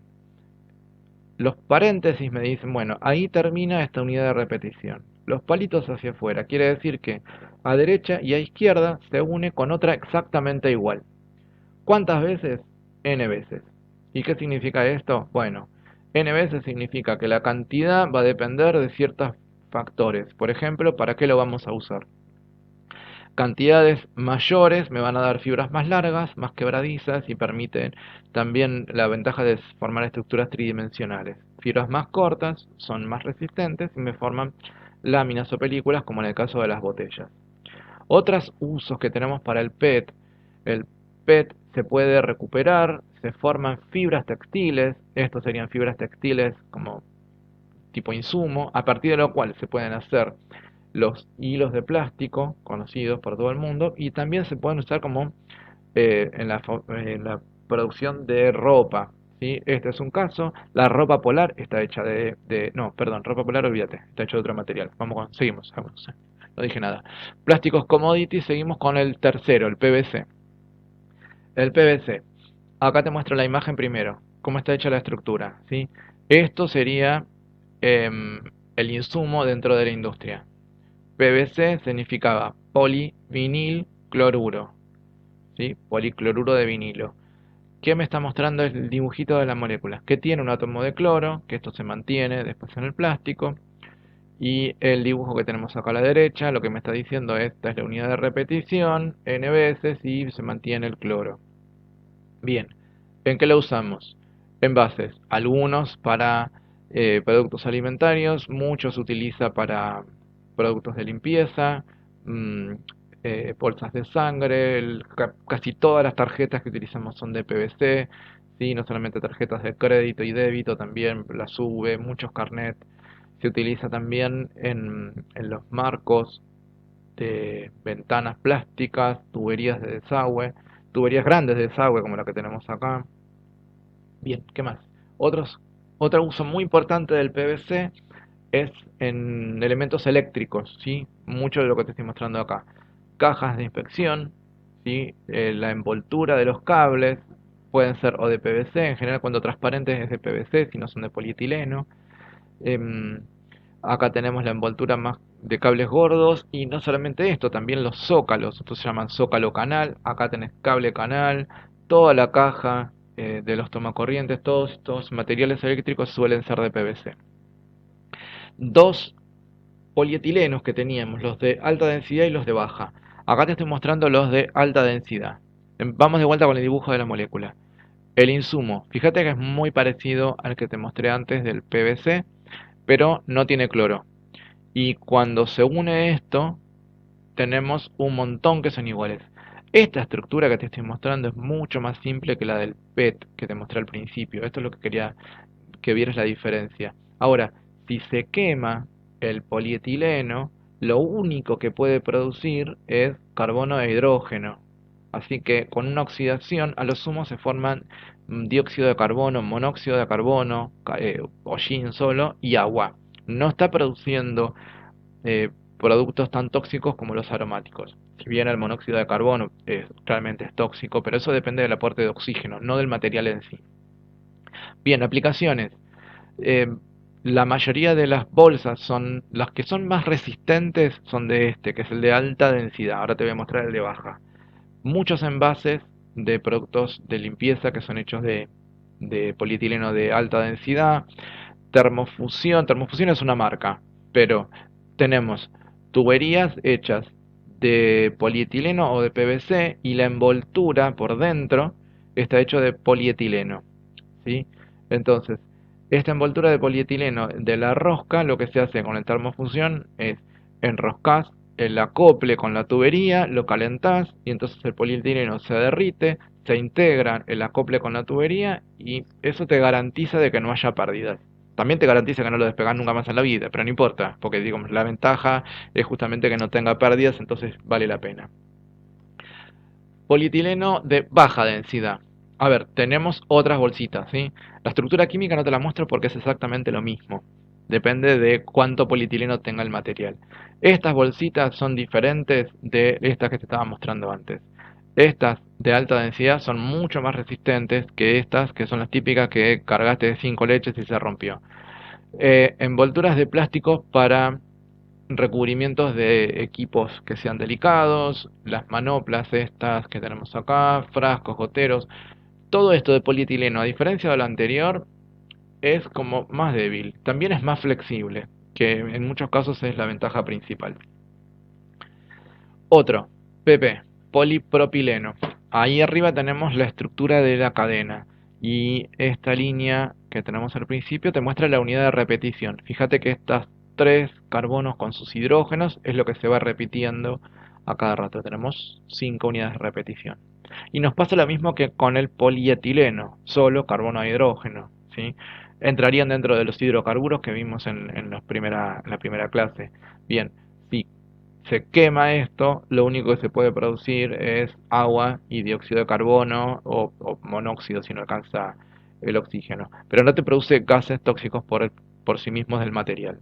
Los paréntesis me dicen, bueno, ahí termina esta unidad de repetición. Los palitos hacia afuera, quiere decir que a derecha y a izquierda se une con otra exactamente igual. ¿Cuántas veces? N veces. ¿Y qué significa esto? Bueno, N veces significa que la cantidad va a depender de ciertos factores. Por ejemplo, ¿para qué lo vamos a usar? Cantidades mayores me van a dar fibras más largas, más quebradizas y permiten también la ventaja de formar estructuras tridimensionales. Fibras más cortas son más resistentes y me forman láminas o películas como en el caso de las botellas. Otros usos que tenemos para el PET se puede recuperar, se forman fibras textiles, estos serían fibras textiles como tipo insumo, a partir de lo cual se pueden hacer los hilos de plástico conocidos por todo el mundo y también se pueden usar como en la producción de ropa. ¿Sí? Este es un caso. La ropa polar está hecha no, perdón, ropa polar, olvídate, está hecha de otro material. Seguimos. No dije nada. Plásticos commodities, seguimos con el tercero, el PVC. El PVC. Acá te muestro la imagen primero, cómo está hecha la estructura. ¿Sí? Esto sería em, el insumo dentro de la industria. PVC significaba polivinil cloruro, ¿sí? Policloruro de vinilo. ¿Qué me está mostrando el dibujito de la molécula? Que tiene un átomo de cloro, que esto se mantiene después en el plástico. Y el dibujo que tenemos acá a la derecha, lo que me está diciendo es, esta es la unidad de repetición, n veces, y se mantiene el cloro. Bien, ¿en qué lo usamos? Envases, algunos para productos alimentarios, muchos se utiliza para productos de limpieza, mm, bolsas de sangre, casi todas las tarjetas que utilizamos son de PVC, ¿sí? No solamente tarjetas de crédito y débito, también las V, muchos carnet. Se utiliza también en los marcos de ventanas plásticas, tuberías de desagüe, tuberías grandes de desagüe como la que tenemos acá. Bien, ¿qué más? Otros, otro uso muy importante del PVC es en elementos eléctricos, ¿sí? Mucho de lo que te estoy mostrando acá. Cajas de inspección, ¿sí? La envoltura de los cables pueden ser o de PVC, en general cuando transparentes es de PVC, si no son de polietileno. Em, Acá tenemos la envoltura más de cables gordos y no solamente esto, también los zócalos, estos se llaman zócalo canal, acá tenés cable canal, toda la caja de los tomacorrientes, todos estos materiales eléctricos suelen ser de PVC. Dos polietilenos que teníamos, los de alta densidad y los de baja. Acá te estoy mostrando los de alta densidad. Vamos de vuelta con el dibujo de la molécula. El insumo, fíjate que es muy parecido al que te mostré antes del PVC, pero no tiene cloro. Y cuando se une esto, tenemos un montón que son iguales. Esta estructura que te estoy mostrando es mucho más simple que la del PET que te mostré al principio. Esto es lo que quería que vieras la diferencia. Ahora, si se quema el polietileno, lo único que puede producir es carbono e hidrógeno. Así que con una oxidación, a lo sumo se forman dióxido de carbono, monóxido de carbono, hollín solo y agua. No está produciendo productos tan tóxicos como los aromáticos. Si bien el monóxido de carbono realmente es tóxico, pero eso depende del aporte de oxígeno, no del material en sí. Bien, aplicaciones. Eh, la mayoría de las bolsas son las que son más resistentes son de este, que es el de alta densidad. Ahora te voy a mostrar el de baja. Muchos envases de productos de limpieza que son hechos de polietileno de alta densidad. Termofusión. Termofusión es una marca, pero tenemos tuberías hechas de polietileno o de PVC y la envoltura por dentro está hecho de polietileno, ¿sí? Entonces, esta envoltura de polietileno de la rosca, lo que se hace con la termofusión es enroscas el acople con la tubería, lo calentás y entonces el polietileno se derrite, se integra el acople con la tubería y eso te garantiza de que no haya pérdidas. También te garantiza que no lo despegas nunca más en la vida, pero no importa, porque digamos, la ventaja es justamente que no tenga pérdidas, entonces vale la pena. Polietileno de baja densidad. A ver, tenemos otras bolsitas, ¿sí? La estructura química no te la muestro porque es exactamente lo mismo. Depende de cuánto polietileno tenga el material. Estas bolsitas son diferentes de estas que te estaba mostrando antes. Estas de alta densidad son mucho más resistentes que estas, que son las típicas que cargaste de 5 leches y se rompió. Envolturas de plástico para recubrimientos de equipos que sean delicados, las manoplas estas que tenemos acá, frascos, goteros, todo esto de polietileno, a diferencia de lo anterior, es como más débil, también es más flexible, que en muchos casos es la ventaja principal. Otro, PP, polipropileno. Ahí arriba tenemos la estructura de la cadena y esta línea que tenemos al principio te muestra la unidad de repetición. Fíjate que estas tres carbonos con sus hidrógenos es lo que se va repitiendo a cada rato. Tenemos 5 unidades de repetición. Y nos pasa lo mismo que con el polietileno, solo carbono e hidrógeno, ¿sí? Entrarían dentro de los hidrocarburos que vimos en la primera clase. Bien, si se quema esto, lo único que se puede producir es agua y dióxido de carbono o monóxido si no alcanza el oxígeno. Pero no te produce gases tóxicos por sí mismos del material.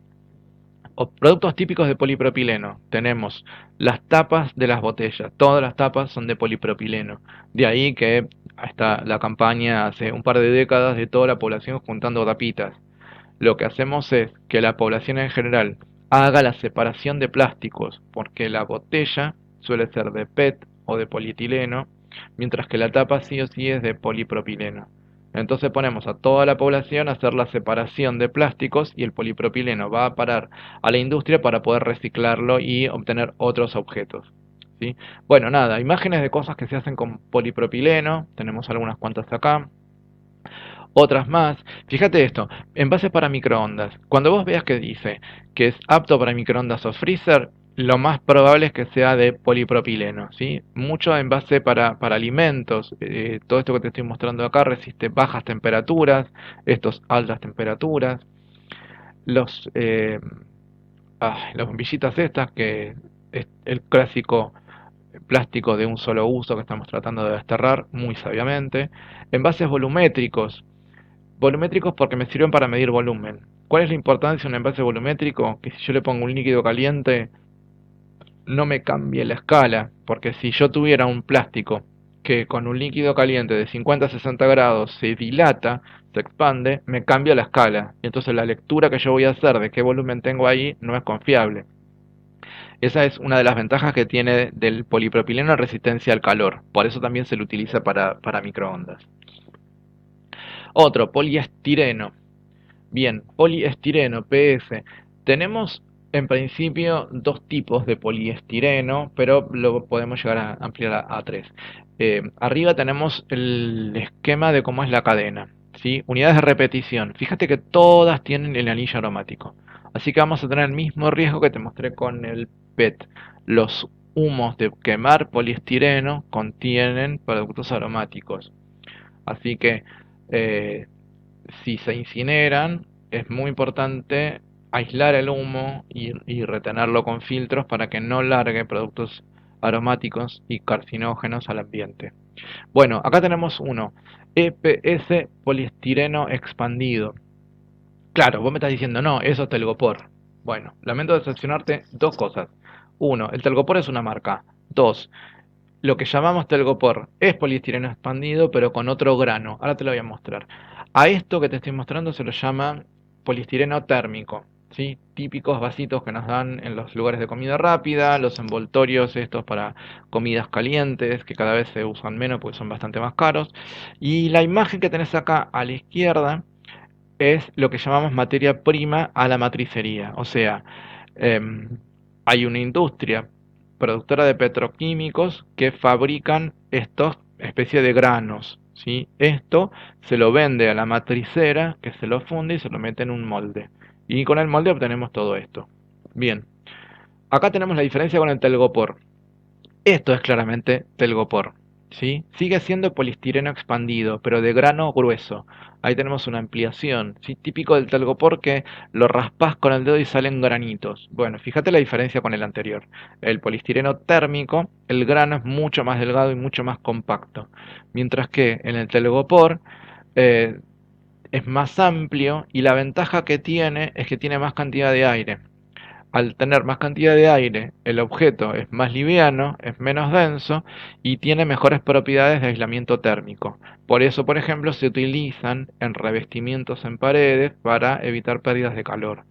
O productos típicos de polipropileno. Tenemos las tapas de las botellas. Todas las tapas son de polipropileno. De ahí que hasta la campaña hace un par de décadas de toda la población juntando tapitas. Lo que hacemos es que la población en general haga la separación de plásticos, porque la botella suele ser de PET o de polietileno, mientras que la tapa sí o sí es de polipropileno. Entonces ponemos a toda la población a hacer la separación de plásticos y el polipropileno va a parar a la industria para poder reciclarlo y obtener otros objetos. ¿Sí? Bueno, nada, imágenes de cosas que se hacen con polipropileno, tenemos algunas cuantas acá. Otras más. Fíjate esto, envases para microondas. Cuando vos veas que dice que es apto para microondas o freezer, lo más probable es que sea de polipropileno, ¿sí? Mucho envase para alimentos. Todo esto que te estoy mostrando acá resiste bajas temperaturas, estos altas temperaturas. Los, eh, las bombillitas estas, que es el clásico plástico de un solo uso que estamos tratando de desterrar muy sabiamente. Envases volumétricos. Volumétricos porque me sirven para medir volumen. ¿Cuál es la importancia de un envase volumétrico? Que si yo le pongo un líquido caliente, no me cambie la escala, porque si yo tuviera un plástico que con un líquido caliente de 50 a 60 grados se dilata, se expande, me cambia la escala. Y entonces la lectura que yo voy a hacer de qué volumen tengo ahí no es confiable. Esa es una de las ventajas que tiene del polipropileno resistencia al calor. Por eso también se lo utiliza para microondas. Otro, poliestireno. Bien, poliestireno, PS. Tenemos en principio dos tipos de poliestireno, pero lo podemos llegar a ampliar a tres. Arriba tenemos el esquema de cómo es la cadena, ¿sí? Unidades de repetición. Fíjate que todas tienen el anillo aromático. Así que vamos a tener el mismo riesgo que te mostré con el PET. Los humos de quemar poliestireno contienen productos aromáticos. Así que eh, si se incineran, es muy importante aislar el humo y retenerlo con filtros para que no largue productos aromáticos y carcinógenos al ambiente. Bueno, acá tenemos uno, EPS poliestireno expandido. Claro, vos me estás diciendo, no, eso es telgopor. Bueno, lamento decepcionarte, dos cosas. Uno, el telgopor es una marca. Dos, lo que llamamos telgopor es poliestireno expandido, pero con otro grano. Ahora te lo voy a mostrar. A esto que te estoy mostrando se lo llama poliestireno térmico, ¿sí? Típicos vasitos que nos dan en los lugares de comida rápida, los envoltorios estos para comidas calientes, que cada vez se usan menos porque son bastante más caros. Y la imagen que tenés acá a la izquierda es lo que llamamos materia prima a la matricería. O sea, hay una industria productora de petroquímicos que fabrican estos especies de granos, ¿sí? Esto se lo vende a la matricera, que se lo funde y se lo mete en un molde. Y con el molde obtenemos todo esto. Bien, acá tenemos la diferencia con el telgopor. Esto es claramente telgopor, ¿sí? Sigue siendo poliestireno expandido, pero de grano grueso. Ahí tenemos una ampliación, ¿sí? Típico del telgopor que lo raspás con el dedo y salen granitos. Bueno, fíjate la diferencia con el anterior. El poliestireno térmico, el grano es mucho más delgado y mucho más compacto. Mientras que en el telgopor eh, es más amplio y la ventaja que tiene es que tiene más cantidad de aire. Al tener más cantidad de aire, el objeto es más liviano, es menos denso y tiene mejores propiedades de aislamiento térmico. Por eso, por ejemplo, se utilizan en revestimientos en paredes para evitar pérdidas de calor.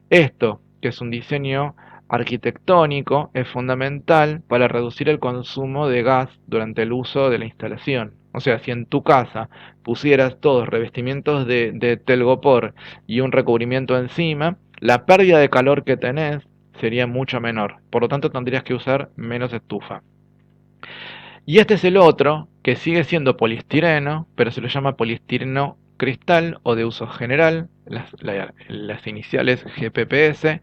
Esto, que es un diseño arquitectónico, es fundamental para reducir el consumo de gas durante el uso de la instalación. O sea, si en tu casa pusieras todos revestimientos de telgopor y un recubrimiento encima, la pérdida de calor que tenés sería mucho menor. Por lo tanto, tendrías que usar menos estufa. Y este es el otro, que sigue siendo poliestireno, pero se lo llama poliestireno cristal o de uso general, las iniciales GPPS.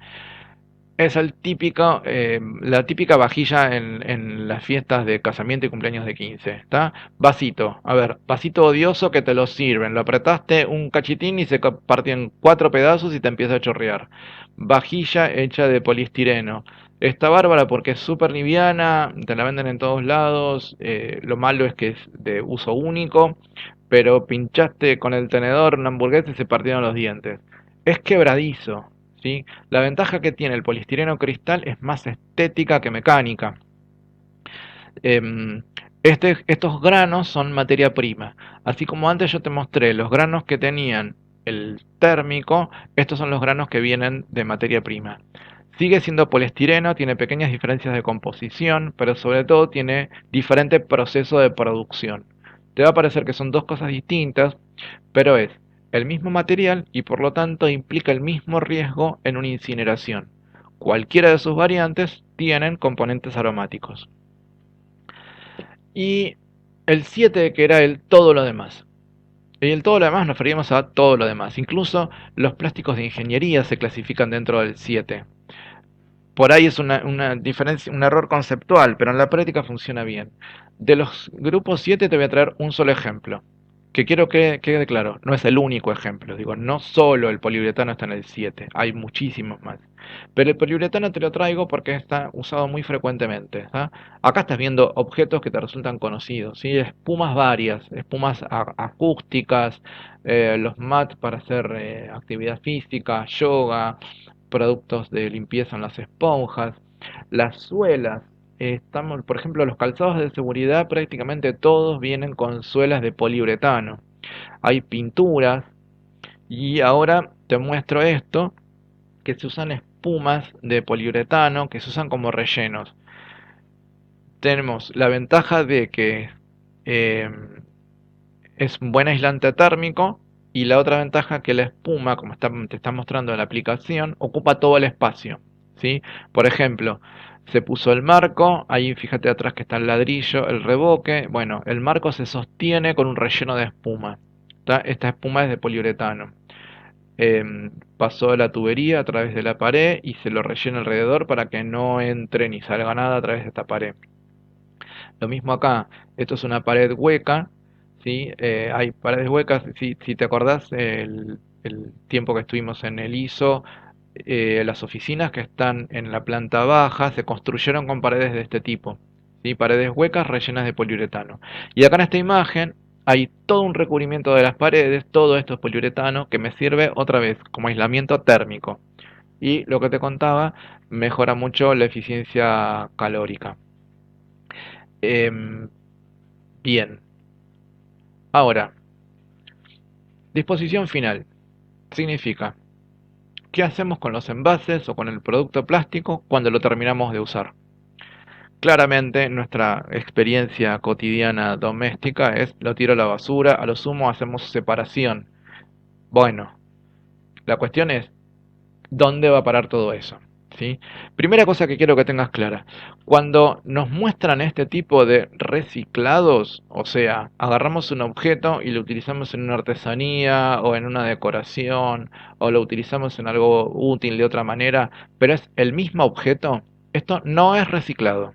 Es la típica vajilla en las fiestas de casamiento y cumpleaños de 15, ¿está? Vasito, a ver, vasito odioso que te lo sirven, lo apretaste un cachitín y se partió en cuatro pedazos y te empieza a chorrear. Vajilla hecha de poliestireno. Está bárbara porque es súper liviana, te la venden en todos lados, lo malo es que es de uso único, pero pinchaste con el tenedor una hamburguesa y se partieron los dientes. Es quebradizo, ¿sí? La ventaja que tiene el poliestireno cristal es más estética que mecánica. Em, estos granos son materia prima. Así como antes yo te mostré los granos que tenían el térmico, estos son los granos que vienen de materia prima. Sigue siendo poliestireno, tiene pequeñas diferencias de composición, pero sobre todo tiene diferente proceso de producción. Te va a parecer que son dos cosas distintas, pero es el mismo material y por lo tanto implica el mismo riesgo en una incineración. Cualquiera de sus variantes tienen componentes aromáticos. Y el 7 que era el todo lo demás. Y el todo lo demás nos referimos a todo lo demás. Incluso los plásticos de ingeniería se clasifican dentro del 7. Por ahí es una diferencia, un error conceptual, pero en la práctica funciona bien. De los grupos 7 te voy a traer un solo ejemplo, que quiero que quede claro, no es el único ejemplo. Digo, no solo el poliuretano está en el 7, hay muchísimos más. Pero el poliuretano te lo traigo porque está usado muy frecuentemente. ¿Ah? Acá estás viendo objetos que te resultan conocidos, ¿sí? Espumas varias, espumas acústicas, los mats para hacer actividad física, yoga, productos de limpieza en las esponjas, las suelas. Estamos, por ejemplo, los calzados de seguridad prácticamente todos vienen con suelas de poliuretano. Hay pinturas y ahora te muestro esto, que se usan espumas de poliuretano que se usan como rellenos. Tenemos la ventaja de que eh, es un buen aislante térmico y la otra ventaja que la espuma, como te está mostrando en la aplicación, ocupa todo el espacio. ¿sí? Por ejemplo, se puso el marco, ahí fíjate atrás que está el ladrillo, el revoque. Bueno, el marco se sostiene con un relleno de espuma. ¿Tá? Esta espuma es de poliuretano. Pasó la tubería a través de la pared y se lo rellena alrededor para que no entre ni salga nada a través de esta pared. Lo mismo acá, esto es una pared hueca, ¿sí? Hay paredes huecas, si te acordás el tiempo que estuvimos en el ISO, las oficinas que están en la planta baja se construyeron con paredes de este tipo, ¿sí? Paredes huecas rellenas de poliuretano. Y acá en esta imagen hay todo un recubrimiento de las paredes, todo esto es poliuretano que me sirve otra vez como aislamiento térmico. Y lo que te contaba, mejora mucho la eficiencia calórica. Em, Bien, ahora, disposición final. Significa, ¿qué hacemos con los envases o con el producto plástico cuando lo terminamos de usar? Claramente, nuestra experiencia cotidiana doméstica es lo tiro a la basura, a lo sumo hacemos separación. Bueno, la cuestión es, ¿dónde va a parar todo eso? ¿Sí? Primera cosa que quiero que tengas clara, cuando nos muestran este tipo de reciclados, o sea, agarramos un objeto y lo utilizamos en una artesanía o en una decoración, o lo utilizamos en algo útil de otra manera, pero es el mismo objeto, esto no es reciclado.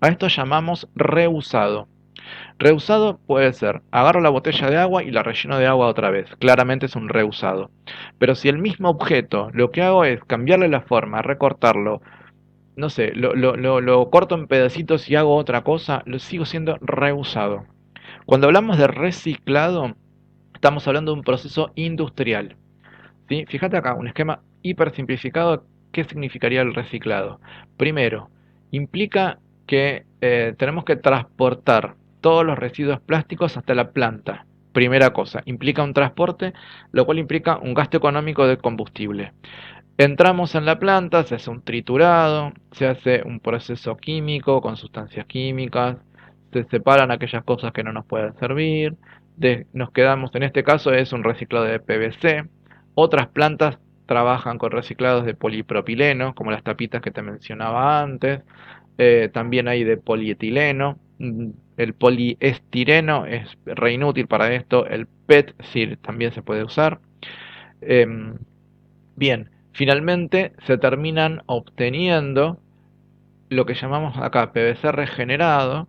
A esto llamamos reusado. Reusado puede ser, agarro la botella de agua y la relleno de agua otra vez. Claramente es un reusado. Pero si el mismo objeto lo que hago es cambiarle la forma, recortarlo, no sé, lo corto en pedacitos y hago otra cosa, lo sigo siendo reusado. Cuando hablamos de reciclado, estamos hablando de un proceso industrial. ¿Sí? Fíjate acá, un esquema hiper simplificado. ¿Qué significaría el reciclado? Primero, implica que tenemos que transportar todos los residuos plásticos hasta la planta. Primera cosa, implica un transporte, lo cual implica un gasto económico de combustible. Entramos en la planta, se hace un triturado, se hace un proceso químico con sustancias químicas, se separan aquellas cosas que no nos pueden servir, nos quedamos, en este caso es un reciclado de PVC. Otras plantas trabajan con reciclados de polipropileno, como las tapitas que te mencionaba antes. También hay de polietileno. El poliestireno es re inútil para esto. El PET sí también se puede usar. Em, Bien, finalmente se terminan obteniendo lo que llamamos acá PVC regenerado,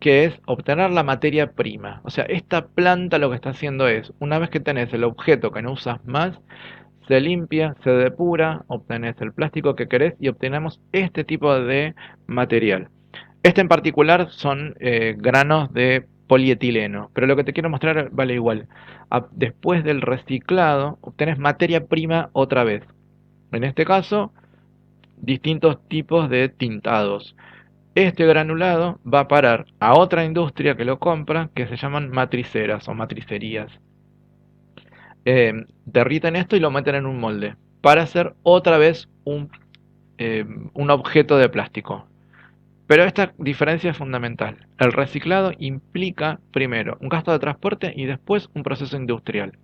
que es obtener la materia prima. O sea, esta planta lo que está haciendo es, una vez que tenés el objeto que no usas más, se limpia, se depura, obtenés el plástico que querés y obtenemos este tipo de material. Este en particular son granos de polietileno, pero lo que te quiero mostrar vale igual. Después del reciclado, obtenés materia prima otra vez. En este caso, distintos tipos de tintados. Este granulado va a parar a otra industria que lo compra, que se llaman matriceras o matricerías. Derriten esto y lo meten en un molde para hacer otra vez un objeto de plástico. Pero esta diferencia es fundamental. El reciclado implica primero un gasto de transporte y después un proceso industrial.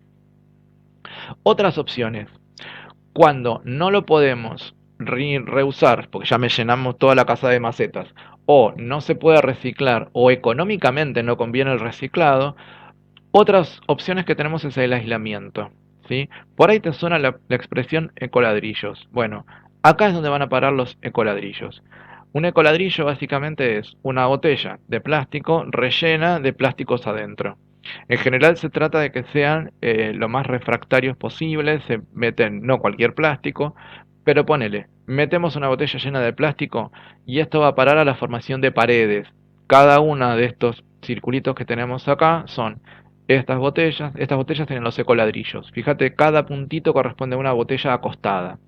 Otras opciones. Cuando no lo podemos reusar, porque ya me llenamos toda la casa de macetas, o no se puede reciclar, o económicamente no conviene el reciclado, otras opciones que tenemos es el aislamiento. ¿Sí? Por ahí te suena la expresión ecoladrillos. Bueno, acá es donde van a parar los ecoladrillos. Un ecoladrillo básicamente es una botella de plástico rellena de plásticos adentro. En general se trata de que sean lo más refractarios posibles, se meten no cualquier plástico, pero ponele, metemos una botella llena de plástico y esto va a parar a la formación de paredes. Cada una de estos circulitos que tenemos acá son estas botellas tienen los ecoladrillos. Fíjate, cada puntito corresponde a una botella acostada.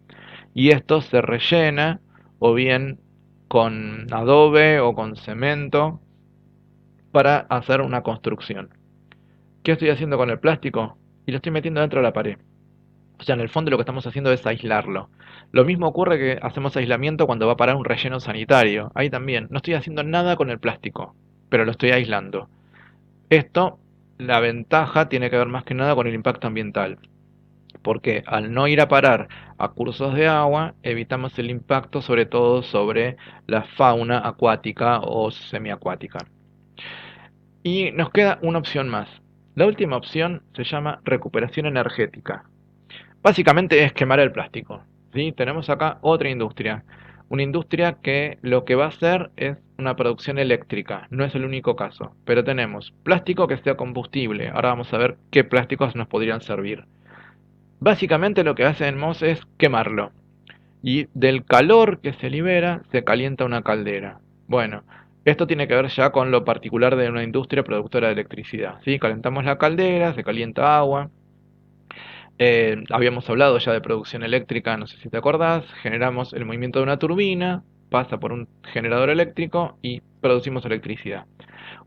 Y esto se rellena o bien con adobe o con cemento para hacer una construcción. ¿Qué estoy haciendo con el plástico? Y lo estoy metiendo dentro de la pared. O sea, en el fondo lo que estamos haciendo es aislarlo. Lo mismo ocurre que hacemos aislamiento cuando va a parar un relleno sanitario. Ahí también. No estoy haciendo nada con el plástico, pero lo estoy aislando. Esto, la ventaja tiene que ver más que nada con el impacto ambiental. porque al no ir a parar a cursos de agua, evitamos el impacto sobre todo sobre la fauna acuática o semiacuática. Y nos queda una opción más. La última opción se llama recuperación energética. Básicamente es quemar el plástico. ¿Sí? Tenemos acá otra industria. Una industria que lo que va a hacer es una producción eléctrica. No es el único caso. Pero tenemos plástico que sea combustible. Ahora vamos a ver qué plásticos nos podrían servir. Básicamente lo que hacemos es quemarlo. Y del calor que se libera se calienta una caldera. Bueno, esto tiene que ver ya con lo particular de una industria productora de electricidad. ¿Sí? Calentamos la caldera, se calienta agua. Habíamos hablado ya de producción eléctrica, no sé si te acordás. Generamos el movimiento de una turbina, pasa por un generador eléctrico y producimos electricidad.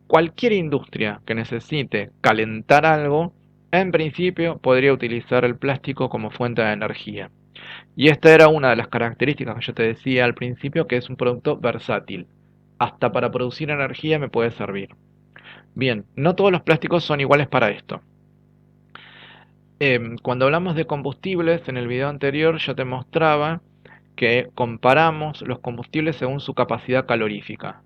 Cualquier industria que necesite calentar algo, en principio podría utilizar el plástico como fuente de energía. Y esta era una de las características que yo te decía al principio, que es un producto versátil. Hasta para producir energía me puede servir. Bien, no todos los plásticos son iguales para esto. Cuando hablamos de combustibles, en el video anterior yo te mostraba que comparamos los combustibles según su capacidad calorífica.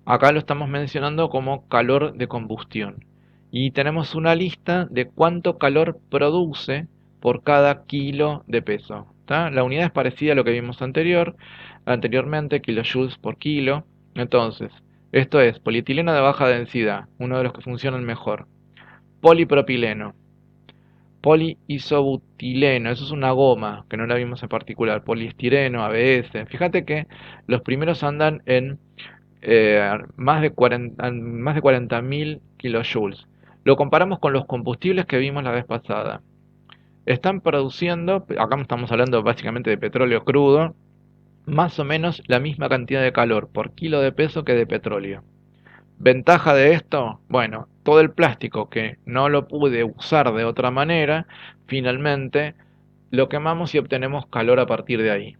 Acá lo estamos mencionando como calor de combustión. Y tenemos una lista de cuánto calor produce por cada kilo de peso. ¿Tá? La unidad es parecida a lo que vimos anteriormente, kilojoules por kilo. Entonces, esto es polietileno de baja densidad, uno de los que funcionan mejor. Polipropileno, poliisobutileno, eso es una goma, que no la vimos en particular. Poliestireno, ABS. Fíjate que los primeros andan en más de 40.000 kilojoules. Lo comparamos con los combustibles que vimos la vez pasada. Están produciendo, acá estamos hablando básicamente de petróleo crudo, más o menos la misma cantidad de calor por kilo de peso que de petróleo. ¿Ventaja de esto? Bueno, todo el plástico que no lo pude usar de otra manera, finalmente lo quemamos y obtenemos calor a partir de ahí.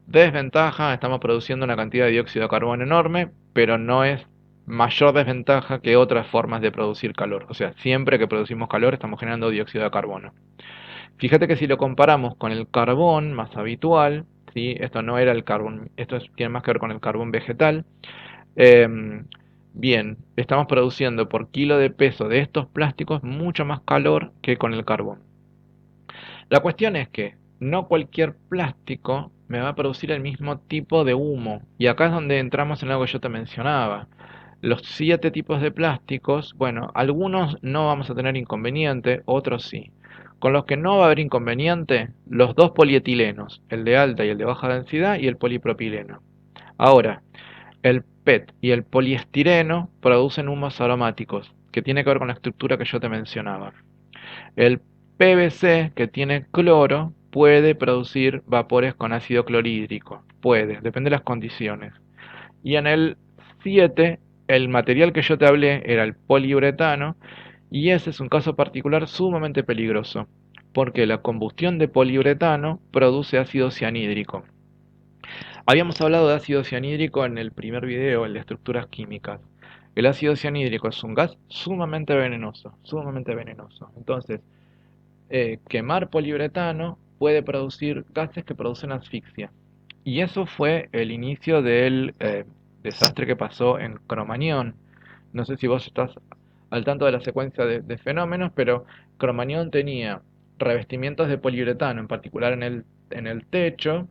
Desventaja, estamos produciendo una cantidad de dióxido de carbono enorme, pero no es mayor desventaja que otras formas de producir calor. O sea, siempre que producimos calor estamos generando dióxido de carbono. Fíjate que si lo comparamos con el carbón más habitual, ¿sí? Esto no era el carbón, tiene más que ver con el carbón vegetal. Em, Bien, estamos produciendo por kilo de peso de estos plásticos mucho más calor que con el carbón. La cuestión es que no cualquier plástico me va a producir el mismo tipo de humo. Y acá es donde entramos en algo que yo te mencionaba. Los 7 tipos de plásticos, bueno, algunos no vamos a tener inconveniente, otros sí. Con los que no va a haber inconveniente, los dos polietilenos, el de alta y el de baja densidad y el polipropileno. Ahora, el PET y el poliestireno producen humos aromáticos, que tiene que ver con la estructura que yo te mencionaba. El PVC, que tiene cloro, puede producir vapores con ácido clorhídrico. Puede, depende de las condiciones. Y en el 7, el material que yo te hablé era el poliuretano, y ese es un caso particular sumamente peligroso, porque la combustión de poliuretano produce ácido cianhídrico. Habíamos hablado de ácido cianhídrico en el primer video, el de estructuras químicas. El ácido cianhídrico es un gas sumamente venenoso, sumamente venenoso. Entonces, quemar poliuretano puede producir gases que producen asfixia. Y eso fue el inicio del desastre que pasó en Cromañón. No sé si vos estás al tanto de la secuencia de fenómenos, pero Cromañón tenía revestimientos de poliuretano, en particular en el techo,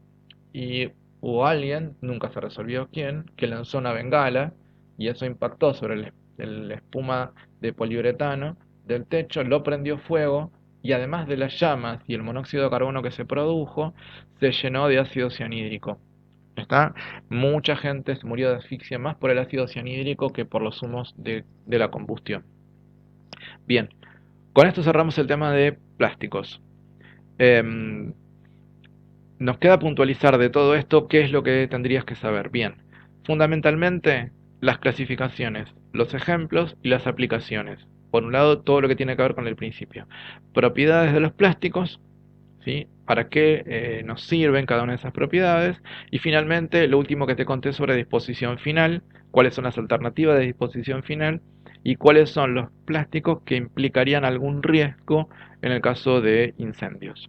y hubo alguien, nunca se resolvió quién, que lanzó una bengala y eso impactó sobre la espuma de poliuretano del techo, lo prendió fuego y además de las llamas y el monóxido de carbono que se produjo, se llenó de ácido cianhídrico. ¿Está? Mucha gente se murió de asfixia más por el ácido cianhídrico que por los humos de la combustión. Bien, con esto cerramos el tema de plásticos. Em, Nos queda puntualizar de todo esto qué es lo que tendrías que saber. Bien, fundamentalmente las clasificaciones, los ejemplos y las aplicaciones. Por un lado, todo lo que tiene que ver con el principio. Propiedades de los plásticos, ¿sí? ¿Para qué nos sirven cada una de esas propiedades? Y finalmente, lo último que te conté sobre disposición final, cuáles son las alternativas de disposición final y cuáles son los plásticos que implicarían algún riesgo en el caso de incendios.